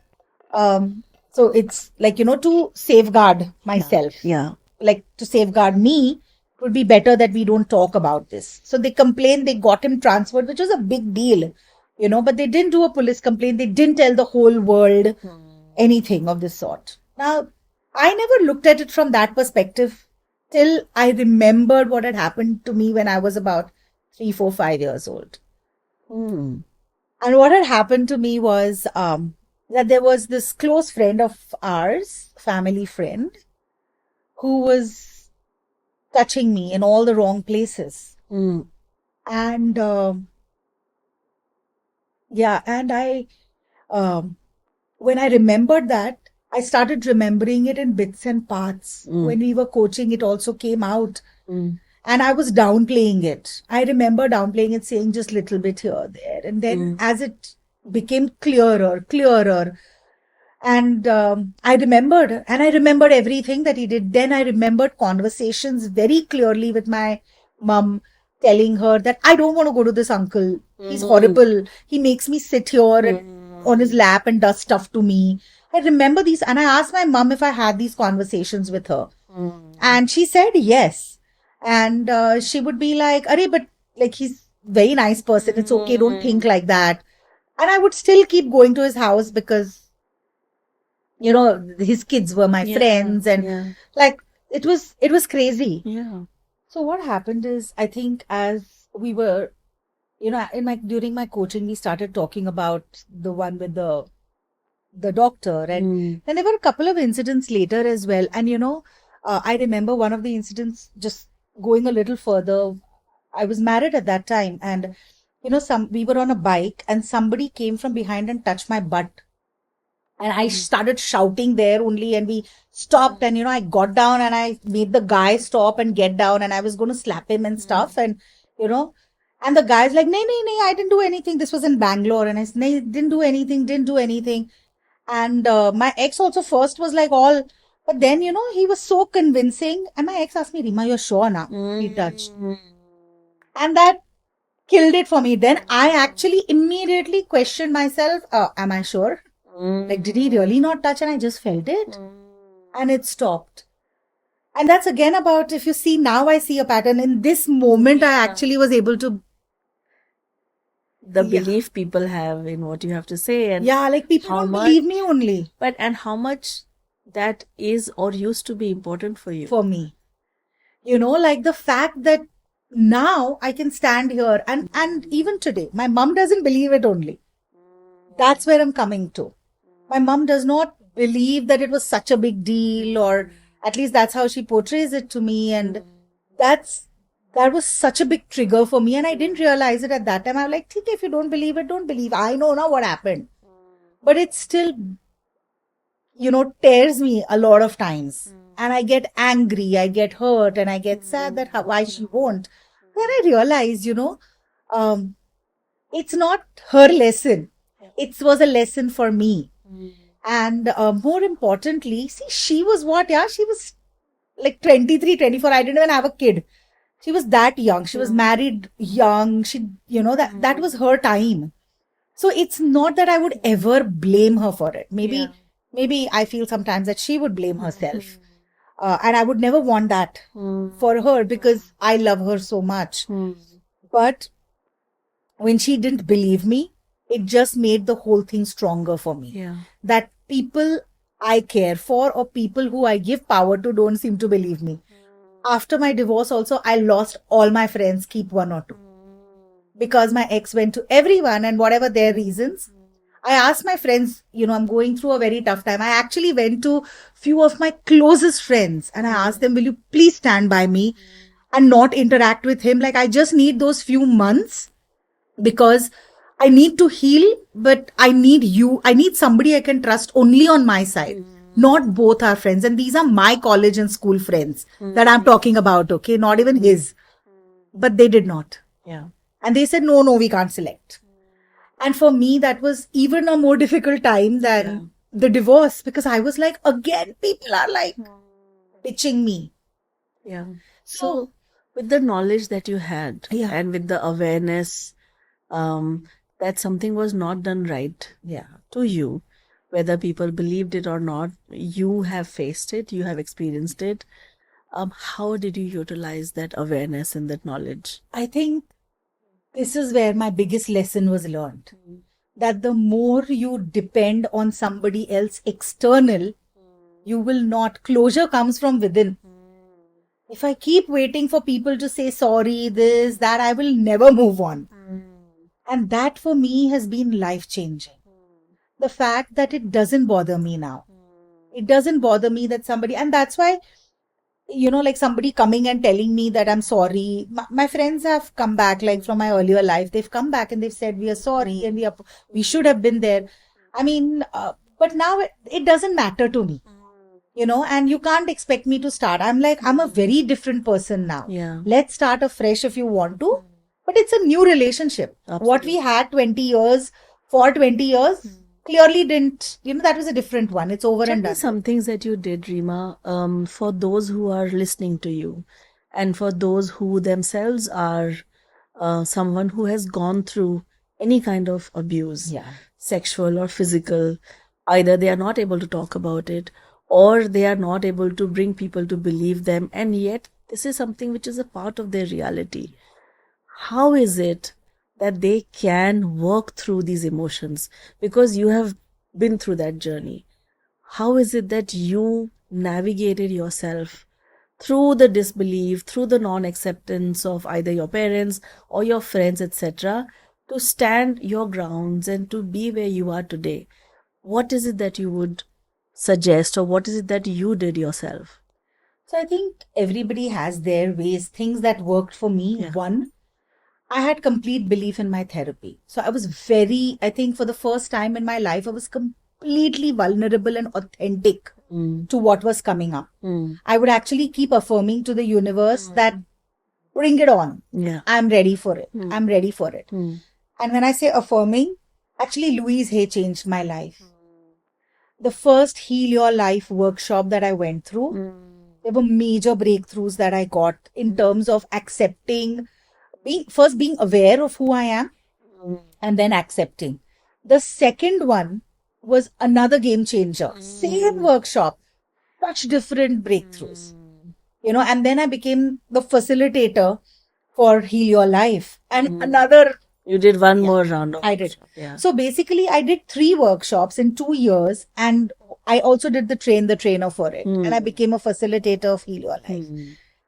So it's like, to safeguard myself, Yeah. like to safeguard me, it would be better that we don't talk about this. So they complained, they got him transferred, which was a big deal, but they didn't do a police complaint. They didn't tell the whole world anything of this sort. Now, I never looked at it from that perspective till I remembered what had happened to me when I was about 3, 4, 5 years old. And what had happened to me was that there was this close friend of ours, family friend, who was touching me in all the wrong places. And and I, when I remembered that, I started remembering it in bits and parts. When we were coaching, it also came out. And I was downplaying it. I remember downplaying it, saying just little bit here, there. And then as it became clearer, and I remembered everything that he did. Then I remembered conversations very clearly with my mum, telling her that I don't want to go to this uncle. He's horrible. He makes me sit here on his lap and does stuff to me. I remember these, and I asked my mum if I had these conversations with her. And she said yes. And she would be like, "Arey, but like, he's a very nice person. It's okay. Don't think like that." And I would still keep going to his house because, his kids were my friends, and like, it was crazy. Yeah. So what happened is, I think as we were, during my coaching, we started talking about the one with the doctor, and then there were a couple of incidents later as well. And I remember one of the incidents, just going a little further. I was married at that time, and we were on a bike, and somebody came from behind and touched my butt. And I started shouting there only, and we stopped, and I got down, and I made the guy stop and get down, and I was going to slap him and stuff. And and the guy's like, "Nay, nay, nay, I didn't do anything." This was in Bangalore, and I said, "Nay, didn't do anything." And my ex also first was like all, but then he was so convincing, and my ex asked me, "Rima, you're sure now he touched?" And that killed it for me. Then I actually immediately questioned myself, am I sure? Like, did he really not touch? And I just felt it, and it stopped. And that's again about, if you see, now I see a pattern. In this moment, I actually was able to, The belief people have in what you have to say, and like, people how don't much- believe me only and how much that is or used to be important for you. for me. Like the fact that now I can stand here, and even today, my mom doesn't believe it only. That's where I'm coming to. My mom does not believe that it was such a big deal, or at least that's how she portrays it to me. And that was such a big trigger for me. And I didn't realize it at that time. I'm like, "Okay, if you don't believe it, don't believe. I know now what happened." But it still, tears me a lot of times. And I get angry, I get hurt, and I get sad that why she won't. Then I realize, it's not her lesson. It was a lesson for me. And more importantly, see, she was what? Yeah, she was like 23, 24. I didn't even have a kid. She was that young. She was married young. That was her time. So it's not that I would ever blame her for it. Maybe I feel sometimes that she would blame herself. And I would never want that for her because I love her so much. But when she didn't believe me, it just made the whole thing stronger for me. Yeah. That people I care for or people who I give power to don't seem to believe me. After my divorce also, I lost all my friends, keep one or two. Because my ex went to everyone and whatever their reasons. I asked my friends, I'm going through a very tough time. I actually went to few of my closest friends and I asked them, will you please stand by me and not interact with him? Like, I just need those few months because I need to heal, but I need you. I need somebody I can trust only on my side. Not both our friends. And these are my college and school friends that I'm talking about, okay? Not even his. But they did not. Yeah. And they said, no, we can't select. And for me, that was even a more difficult time than the divorce because I was like, again, people are like ditching me. Yeah. So with the knowledge that you had and with the awareness that something was not done right to you, whether people believed it or not, you have faced it, you have experienced it. How did you utilize that awareness and that knowledge? I think this is where my biggest lesson was learned. That the more you depend on somebody else external, you will not. Closure comes from within. If I keep waiting for people to say sorry, this, that, I will never move on. And that for me has been life-changing. The fact that it doesn't bother me now. It doesn't bother me that somebody, and that's why, like somebody coming and telling me that I'm sorry. My friends have come back, like from my earlier life, they've come back and they've said, we are sorry and we should have been there. I mean, but now it doesn't matter to me, and you can't expect me to start. I'm a very different person now. Yeah. Let's start afresh if you want to, but it's a new relationship. Absolutely. What we had 20 years, for 20 years, clearly didn't, that was a different one. It's over and done. Some things that you did, Rima, for those who are listening to you and for those who themselves are someone who has gone through any kind of abuse, sexual or physical, either they are not able to talk about it or they are not able to bring people to believe them, and yet this is something which is a part of their reality. How is it that they can work through these emotions? Because you have been through that journey. How is it that you navigated yourself through the disbelief, through the non-acceptance of either your parents or your friends, etc., to stand your grounds and to be where you are today? What is it that you would suggest, or what is it that you did yourself? So I think everybody has their ways, things that worked for me. One, I had complete belief in my therapy. So I was I think for the first time in my life, I was completely vulnerable and authentic to what was coming up. I would actually keep affirming to the universe that bring it on. I'm ready for it. I'm ready for it. And when I say affirming, actually Louise Hay changed my life. The first Heal Your Life workshop that I went through, there were major breakthroughs that I got in terms of accepting, being aware of who I am and then accepting. The second one was another game changer. Same workshop, such different breakthroughs. And then I became the facilitator for Heal Your Life. And another... You did one more round of I did. So basically, I did 3 workshops in 2 years, and I also did the trainer for it. And I became a facilitator of Heal Your Life.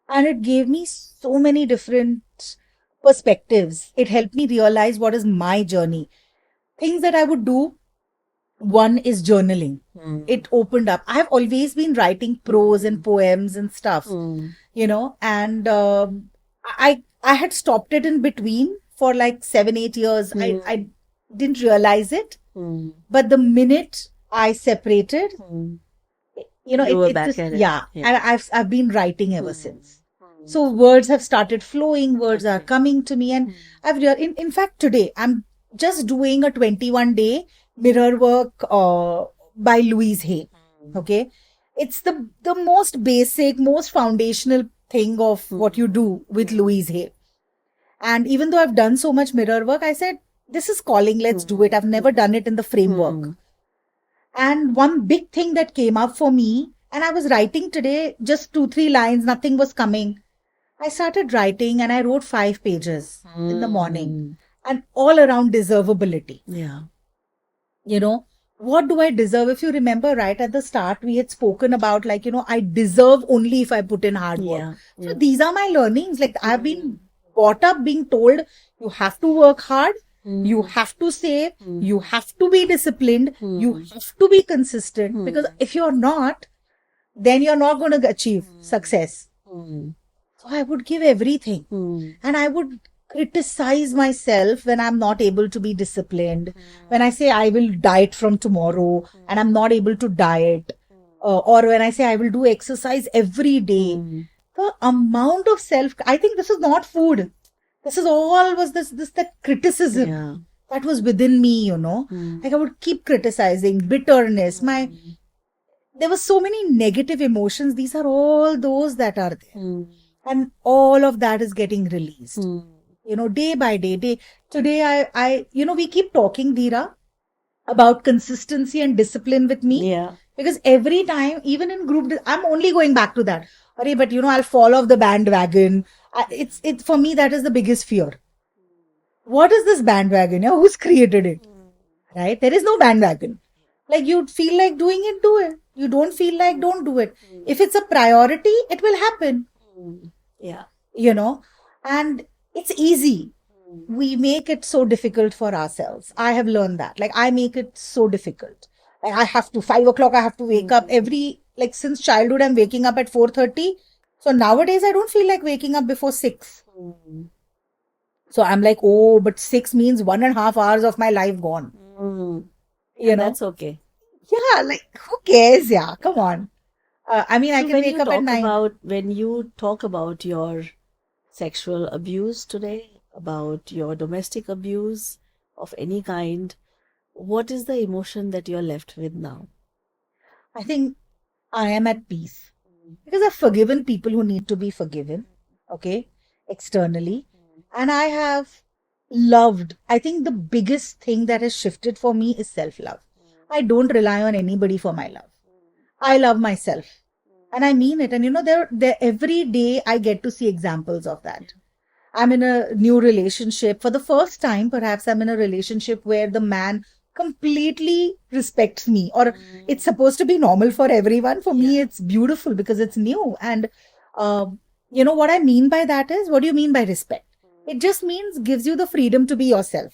And it gave me so many different perspectives. It helped me realize what is my journey. Things that I would do. One is journaling. It opened up. I have always been writing prose and poems and stuff, and I had stopped it in between for like 7-8 years. I didn't realize it. But the minute I separated, and I've been writing ever since. So words have started flowing, words are coming to me, and in fact today I'm just doing a 21-day mirror work by Louise Hay. Okay. It's the most basic, most foundational thing of what you do with Louise Hay. And even though I've done so much mirror work, I said, this is calling, let's do it. I've never done it in the framework. And one big thing that came up for me, and I was writing today, just 2-3 lines, nothing was coming. I started writing and I wrote 5 pages in the morning, and all around deservability. Yeah. You know, what do I deserve? If you remember right at the start, we had spoken about like, I deserve only if I put in hard work. Yeah. So these are my learnings. Like I've been brought up being told you have to work hard, you have to save, you have to be disciplined, you have to be consistent, because if you're not, then you're not going to achieve success. So I would give everything, and I would criticize myself when I'm not able to be disciplined. When I say I will diet from tomorrow and I'm not able to diet, or when I say I will do exercise every day, the amount of I think this is not food. This is all was the criticism that was within me, Like I would keep criticizing, bitterness, there were so many negative emotions. These are all those that are there. And all of that is getting released. Day by day. Today, I we keep talking, Dheera, about consistency and discipline with me. Yeah. Because every time, even in group, I'm only going back to that. But I'll fall off the bandwagon. It's for me, that is the biggest fear. What is this bandwagon? Yeah? Who's created it? Right? There is no bandwagon. Like you feel like doing it, do it. You don't feel like, don't do it. If it's a priority, it will happen. Yeah. And it's easy. We make it so difficult for ourselves. I have learned that. Like I make it so difficult. Like I have to 5 o'clock, I have to wake up since childhood, I'm waking up at 4:30. So nowadays I don't feel like waking up before 6. So I'm like, oh, but 6 means 1.5 hours of my life gone. That's okay. Yeah, like who cares? Yeah, come on. I can wake up at 9. When you talk about your sexual abuse today, about your domestic abuse of any kind, what is the emotion that you're left with now? I think I am at peace because I've forgiven people who need to be forgiven, okay, externally. And I have loved. I think the biggest thing that has shifted for me is self-love. I don't rely on anybody for my love. I love myself. And I mean it. And there every day I get to see examples of that. I'm in a new relationship. For the first time, perhaps I'm in a relationship where the man completely respects me, or it's supposed to be normal for everyone. For me, it's beautiful because it's new. And what I mean by that is, what do you mean by respect? It just means gives you the freedom to be yourself.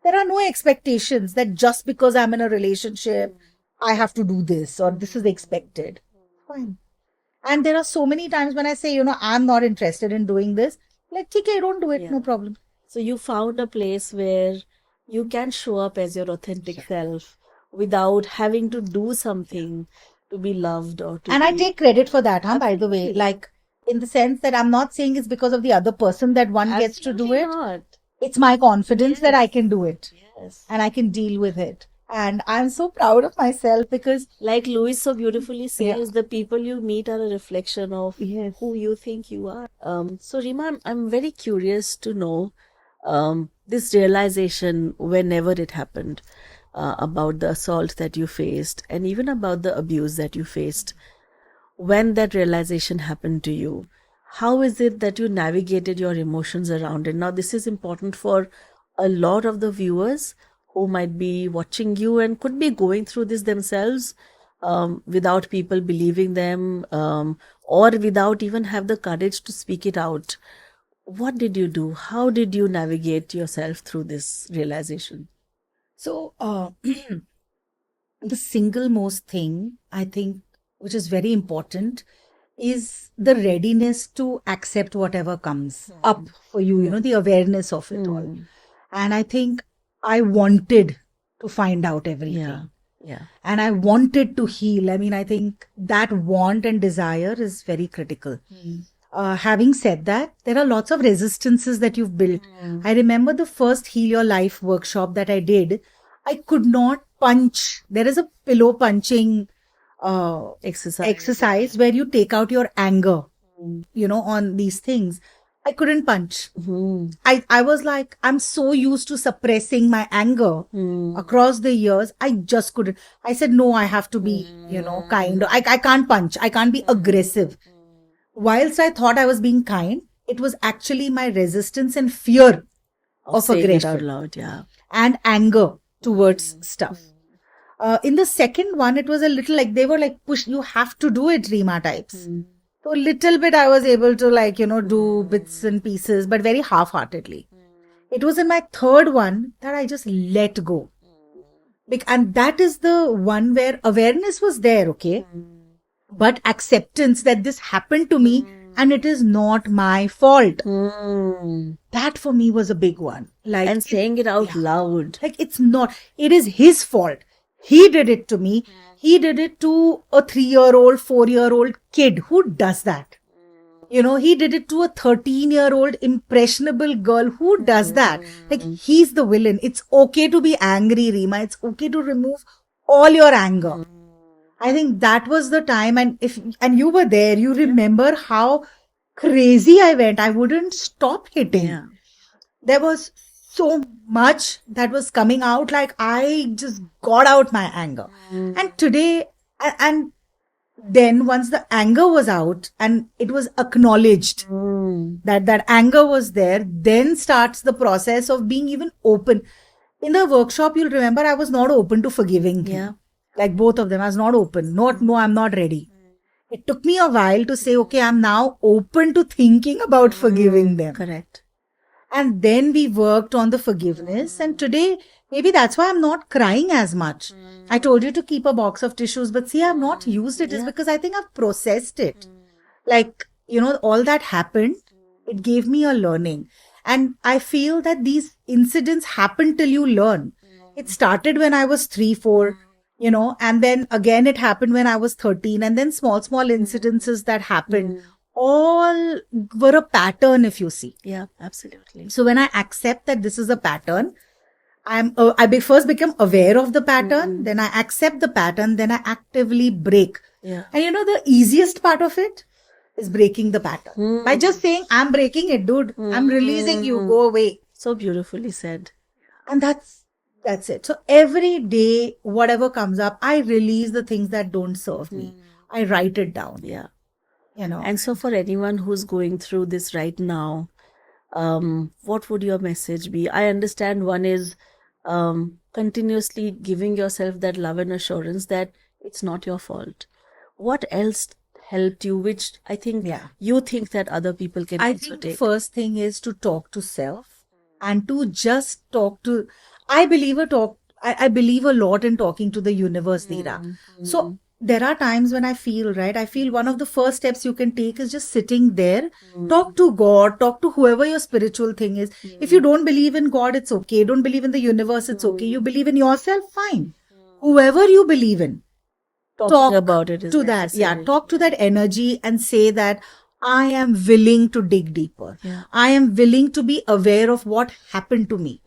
There are no expectations that just because I'm in a relationship, I have to do this or this is expected. Fine. And there are so many times when I say, I'm not interested in doing this. Like, okay, don't do it. No problem. So you found a place where you can show up as your authentic self without having to do something to be loved or to I take credit for that, by the way. Like, in the sense that I'm not saying it's because of the other person that one gets to do it. Not. It's my confidence that I can do it. Yes. And I can deal with it. And I'm so proud of myself because, like Louise so beautifully says, the people you meet are a reflection of who you think you are. So Reema, I'm very curious to know this realization whenever it happened about the assault that you faced and even about the abuse that you faced. When that realization happened to you, how is it that you navigated your emotions around it? Now, this is important for a lot of the viewers who might be watching you and could be going through this themselves without people believing them or without even have the courage to speak it out. What did you do? How did you navigate yourself through this realization? So, the single most thing I think, which is very important, is the readiness to accept whatever comes up for you, the awareness of it all. And I think I wanted to find out everything. Yeah. And I wanted to heal. I think that want and desire is very critical. Having said that, there are lots of resistances that you've built. I remember the first Heal Your Life workshop that I did. I could not punch. There is a pillow punching exercise where you take out your anger, on these things. I couldn't punch. I was like, I'm so used to suppressing my anger across the years. I just couldn't. I said, no, I have to be, kind. I can't punch. I can't be aggressive. Whilst I thought I was being kind, it was actually my resistance and fear of saying it aggression out loud, yeah. and anger towards stuff. In the second one, it was a little like they were like, push, you have to do it, Rima types. So a little bit I was able to do bits and pieces, but very half-heartedly. It was in my third one that I just let go. And that is the one where awareness was there, okay? But acceptance that this happened to me and it is not my fault. That for me was a big one. And saying it out loud. Like it's not, it is his fault. He did it to me. He did it to a 3-year-old, 4-year-old kid. Who does that? He did it to a 13-year-old impressionable girl. Who does that? Like he's the villain. It's okay to be angry, Rima. It's okay to remove all your anger. I think that was the time, and you were there, you remember how crazy I went. I wouldn't stop hitting. Yeah. There was so much that was coming out, like I just got out my anger. And today, and then once the anger was out and it was acknowledged that anger was there, then starts the process of being even open. In the workshop, you'll remember I was not open to forgiving him. Yeah. Like both of them, I was not open. No, I'm not ready. It took me a while to say, okay, I'm now open to thinking about forgiving them. Correct. And then we worked on the forgiveness. And today, maybe that's why I'm not crying as much. I told you to keep a box of tissues, but see, I've not used it. It's because I think I've processed it. Like, all that happened, it gave me a learning. And I feel that these incidents happen till you learn. It started when I was 3, 4, and then again it happened when I was 13, and then small incidences that happened all were a pattern, if you see. Yeah, absolutely. So when I accept that this is a pattern, I first become aware of the pattern, then I accept the pattern, then I actively break. Yeah. And the easiest part of it is breaking the pattern. By just saying, I'm breaking it, dude. I'm releasing you, go away. So beautifully said. And that's it. So every day, whatever comes up, I release the things that don't serve me. I write it down. Yeah. you know. And so for anyone who's going through this right now, what would your message be? I understand one is continuously giving yourself that love and assurance that it's not your fault. What else helped you, which I think you think that other people can I also think take? the first thing is to talk to self and to just talk to. I believe I believe a lot in talking to the universe, Dheera. So there are times when I feel one of the first steps you can take is just sitting there, talk to God, talk to whoever your spiritual thing is. If you don't believe in God, it's okay. Don't believe in the universe, it's okay. You believe in yourself, fine. Whoever you believe in, Talking about it is to that. necessary. Yeah, talk to that energy and say that I am willing to dig deeper. Yeah. I am willing to be aware of what happened to me.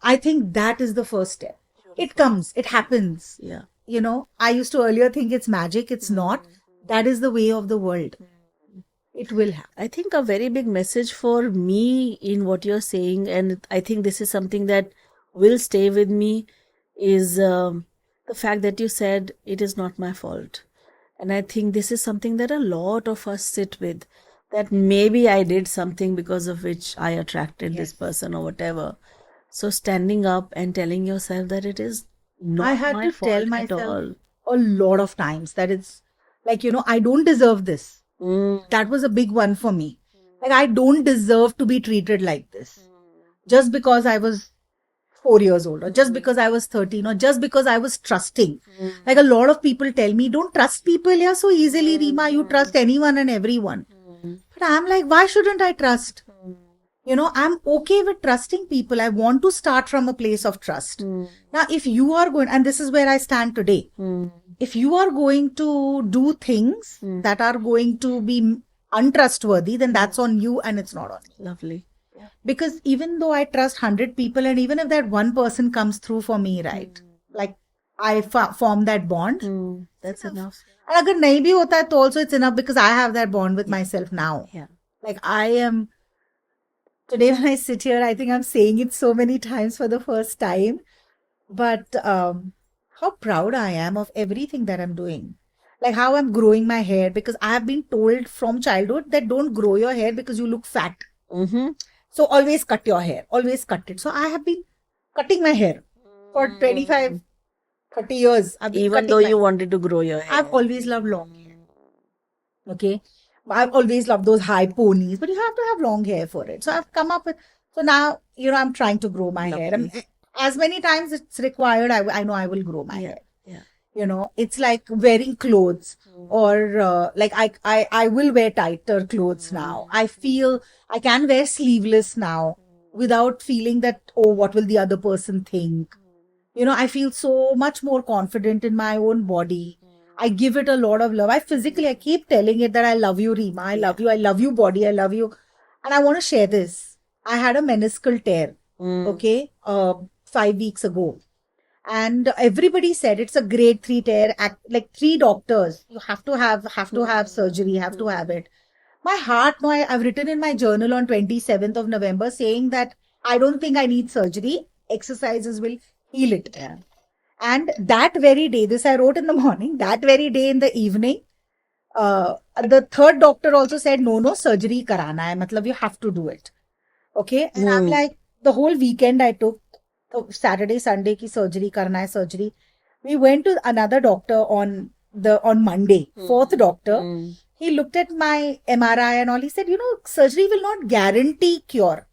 I think that is the first step. It comes, it happens. Yeah. You know, I used to earlier think it's magic. It's not. That is the way of the world. It will happen. I think a very big message for me in what you're saying, and I think this is something that will stay with me, is the fact that you said it is not my fault. And I think this is something that a lot of us sit with, that maybe I did something because of which I attracted this person or whatever. So standing up and telling yourself that it is not I had my to fault tell at myself all. a lot of times that it's like, you know, I don't deserve this. That was a big one for me. Like, I don't deserve to be treated like this. Just because I was 4 years old, or just because I was 13, or just because I was trusting. Like, a lot of people tell me, don't trust people so easily, Rima. You trust anyone and everyone. But I'm like, why shouldn't I trust? You know, I'm okay with trusting people. I want to start from a place of trust. Now, if you are going, and this is where I stand today, if you are going to do things that are going to be untrustworthy, then that's on you and it's not on me. Lovely. Because even though I trust 100 people, and even if that one person comes through for me, right, like I form that bond. That's enough. And agar nahi bhi hota hai, to also it's enough because I have that bond with myself now. Yeah. Like I am, today when I sit here, I think I'm saying it so many times for the first time. But how proud I am of everything that I'm doing. Like how I'm growing my hair, because I have been told from childhood that don't grow your hair because you look fat. Mm-hmm. So always cut your hair, always cut it. So I have been cutting my hair for 25, 30 years. I've been Even cutting though my you wanted to grow your hair. I've always loved long hair. Okay. I've always loved those high ponies, but you have to have long hair for it. So I've come up with, so now, I'm trying to grow my hair. And as many times it's required, I know I will grow my hair. Yeah. It's like wearing clothes, or like I will wear tighter clothes now. I feel I can wear sleeveless now without feeling that, oh, what will the other person think? I feel so much more confident in my own body. I give it a lot of love. I keep telling it that I love you, Reema. I love you, body. I love you. And I want to share this. I had a meniscal tear, okay, 5 weeks ago. And everybody said it's a grade 3 tear. Like 3 doctors, you have to have surgery, have to have it. My heart, no, I've written in my journal on 27th of November saying that I don't think I need surgery. Exercises will heal it. Yeah. And that very day, this I wrote in the morning, that very day in the evening, the third doctor also said, no, surgery karana hai. Matlab, you have to do it. Okay. And I'm like, the whole weekend I took, Saturday, Sunday ki surgery karna hai, surgery. We went to another doctor on Monday, fourth doctor. He looked at my MRI and all. He said, surgery will not guarantee cure.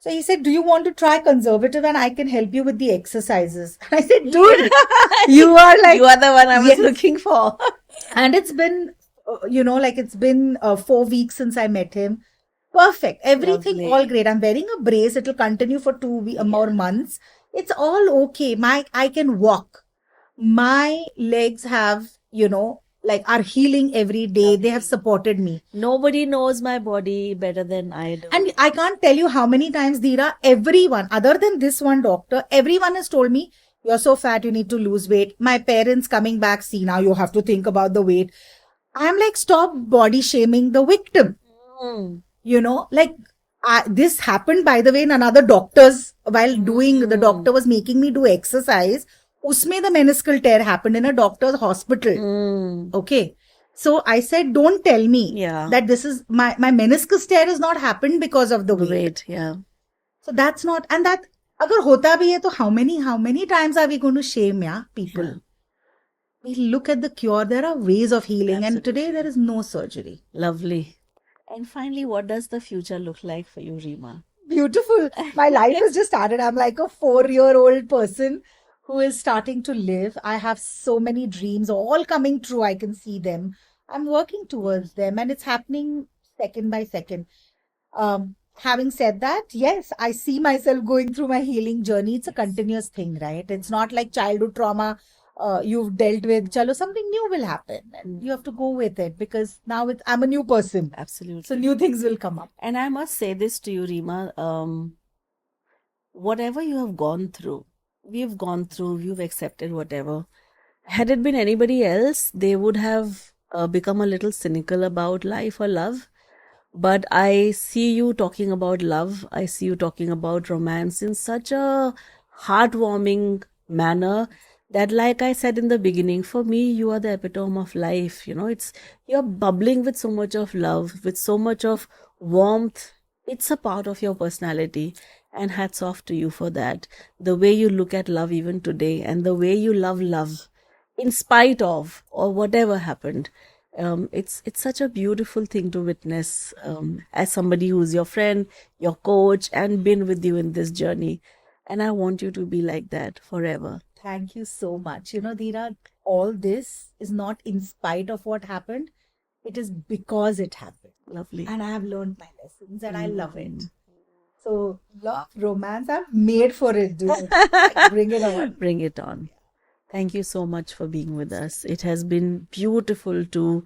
So he said, do you want to try conservative and I can help you with the exercises? And I said, dude, you are the one I was looking for. And it's been, it's been 4 weeks since I met him. Perfect. Everything Lovely. all great. I'm wearing a brace. It will continue for 2 more months. It's all okay. I can walk. My legs have, are healing every day. They have supported me. Nobody knows my body better than I do. And I can't tell you how many times, Dheera, everyone, other than this one doctor, everyone has told me, you're so fat, you need to lose weight. My parents coming back, see, now you have to think about the weight. I'm like, stop body shaming the victim. This happened, by the way, in another doctor's, while the doctor was making me do exercise. Usme the meniscal tear happened in a doctor's hospital. Okay. So I said, don't tell me that this is my meniscus tear has not happened because of the weight. Yeah. So that's not, and that, agar hota bhi hai, to how many times are we going to shame people? Yeah. We look at the cure. There are ways of healing. And today there is no surgery. Lovely. And finally, what does the future look like for you, Reema? Beautiful. My life has just started. I'm like a 4-year-old person who is starting to live. I have so many dreams all coming true. I can see them. I'm working towards them and it's happening second by second. Having said that, yes, I see myself going through my healing journey. It's a continuous thing, right? It's not like childhood trauma you've dealt with. Chalo, something new will happen and you have to go with it because now I'm a new person. Absolutely. So new things will come up. And I must say this to you, Reema, whatever you have gone through, we've gone through, you've accepted whatever. Had it been anybody else, they would have become a little cynical about life or love. But I see you talking about love. I see you talking about romance in such a heartwarming manner that, like I said in the beginning, for me, you are the epitome of life. You're bubbling with so much of love, with so much of warmth. It's a part of your personality. And hats off to you for that. The way you look at love even today and the way you love in spite of or whatever happened. It's such a beautiful thing to witness as somebody who's your friend, your coach, and been with you in this journey. And I want you to be like that forever. Thank you so much. Dheera, all this is not in spite of what happened. It is because it happened. Lovely. And I have learned my lessons and I love it. So, love, romance, I'm made for it, dude. Bring it on. Bring it on. Thank you so much for being with us. It has been beautiful to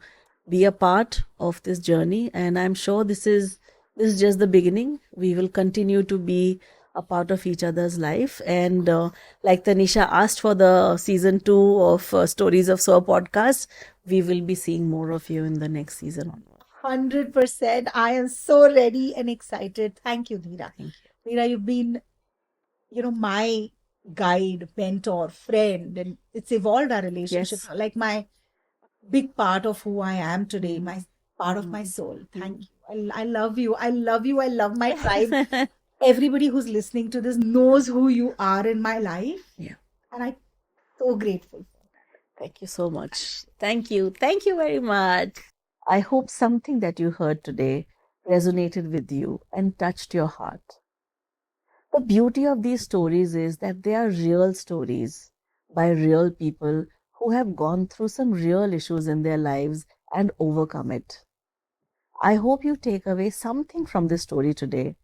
be a part of this journey, and I'm sure this is just the beginning. We will continue to be a part of each other's life, and like Tanisha asked for the season 2 of Stories of Soar podcast, we will be seeing more of you in the next season. 100%. I am so ready and excited. Thank you, Neera. Thank Neera, you've been, my guide, mentor, friend, and it's evolved our relationship. Yes. Like my big part of who I am today, my part of my Mm. soul. Thank you. I love you. I love you. I love my tribe. Everybody who's listening to this knows who you are in my life. Yeah. And I'm so grateful. Thank you so much. Thank you. Thank you very much. I hope something that you heard today resonated with you and touched your heart. The beauty of these stories is that they are real stories by real people who have gone through some real issues in their lives and overcome it. I hope you take away something from this story today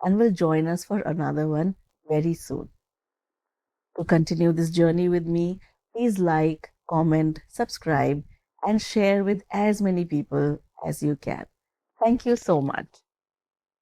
and will join us for another one very soon. To continue this journey with me, please like, comment, subscribe, and share with as many people as you can. Thank you so much.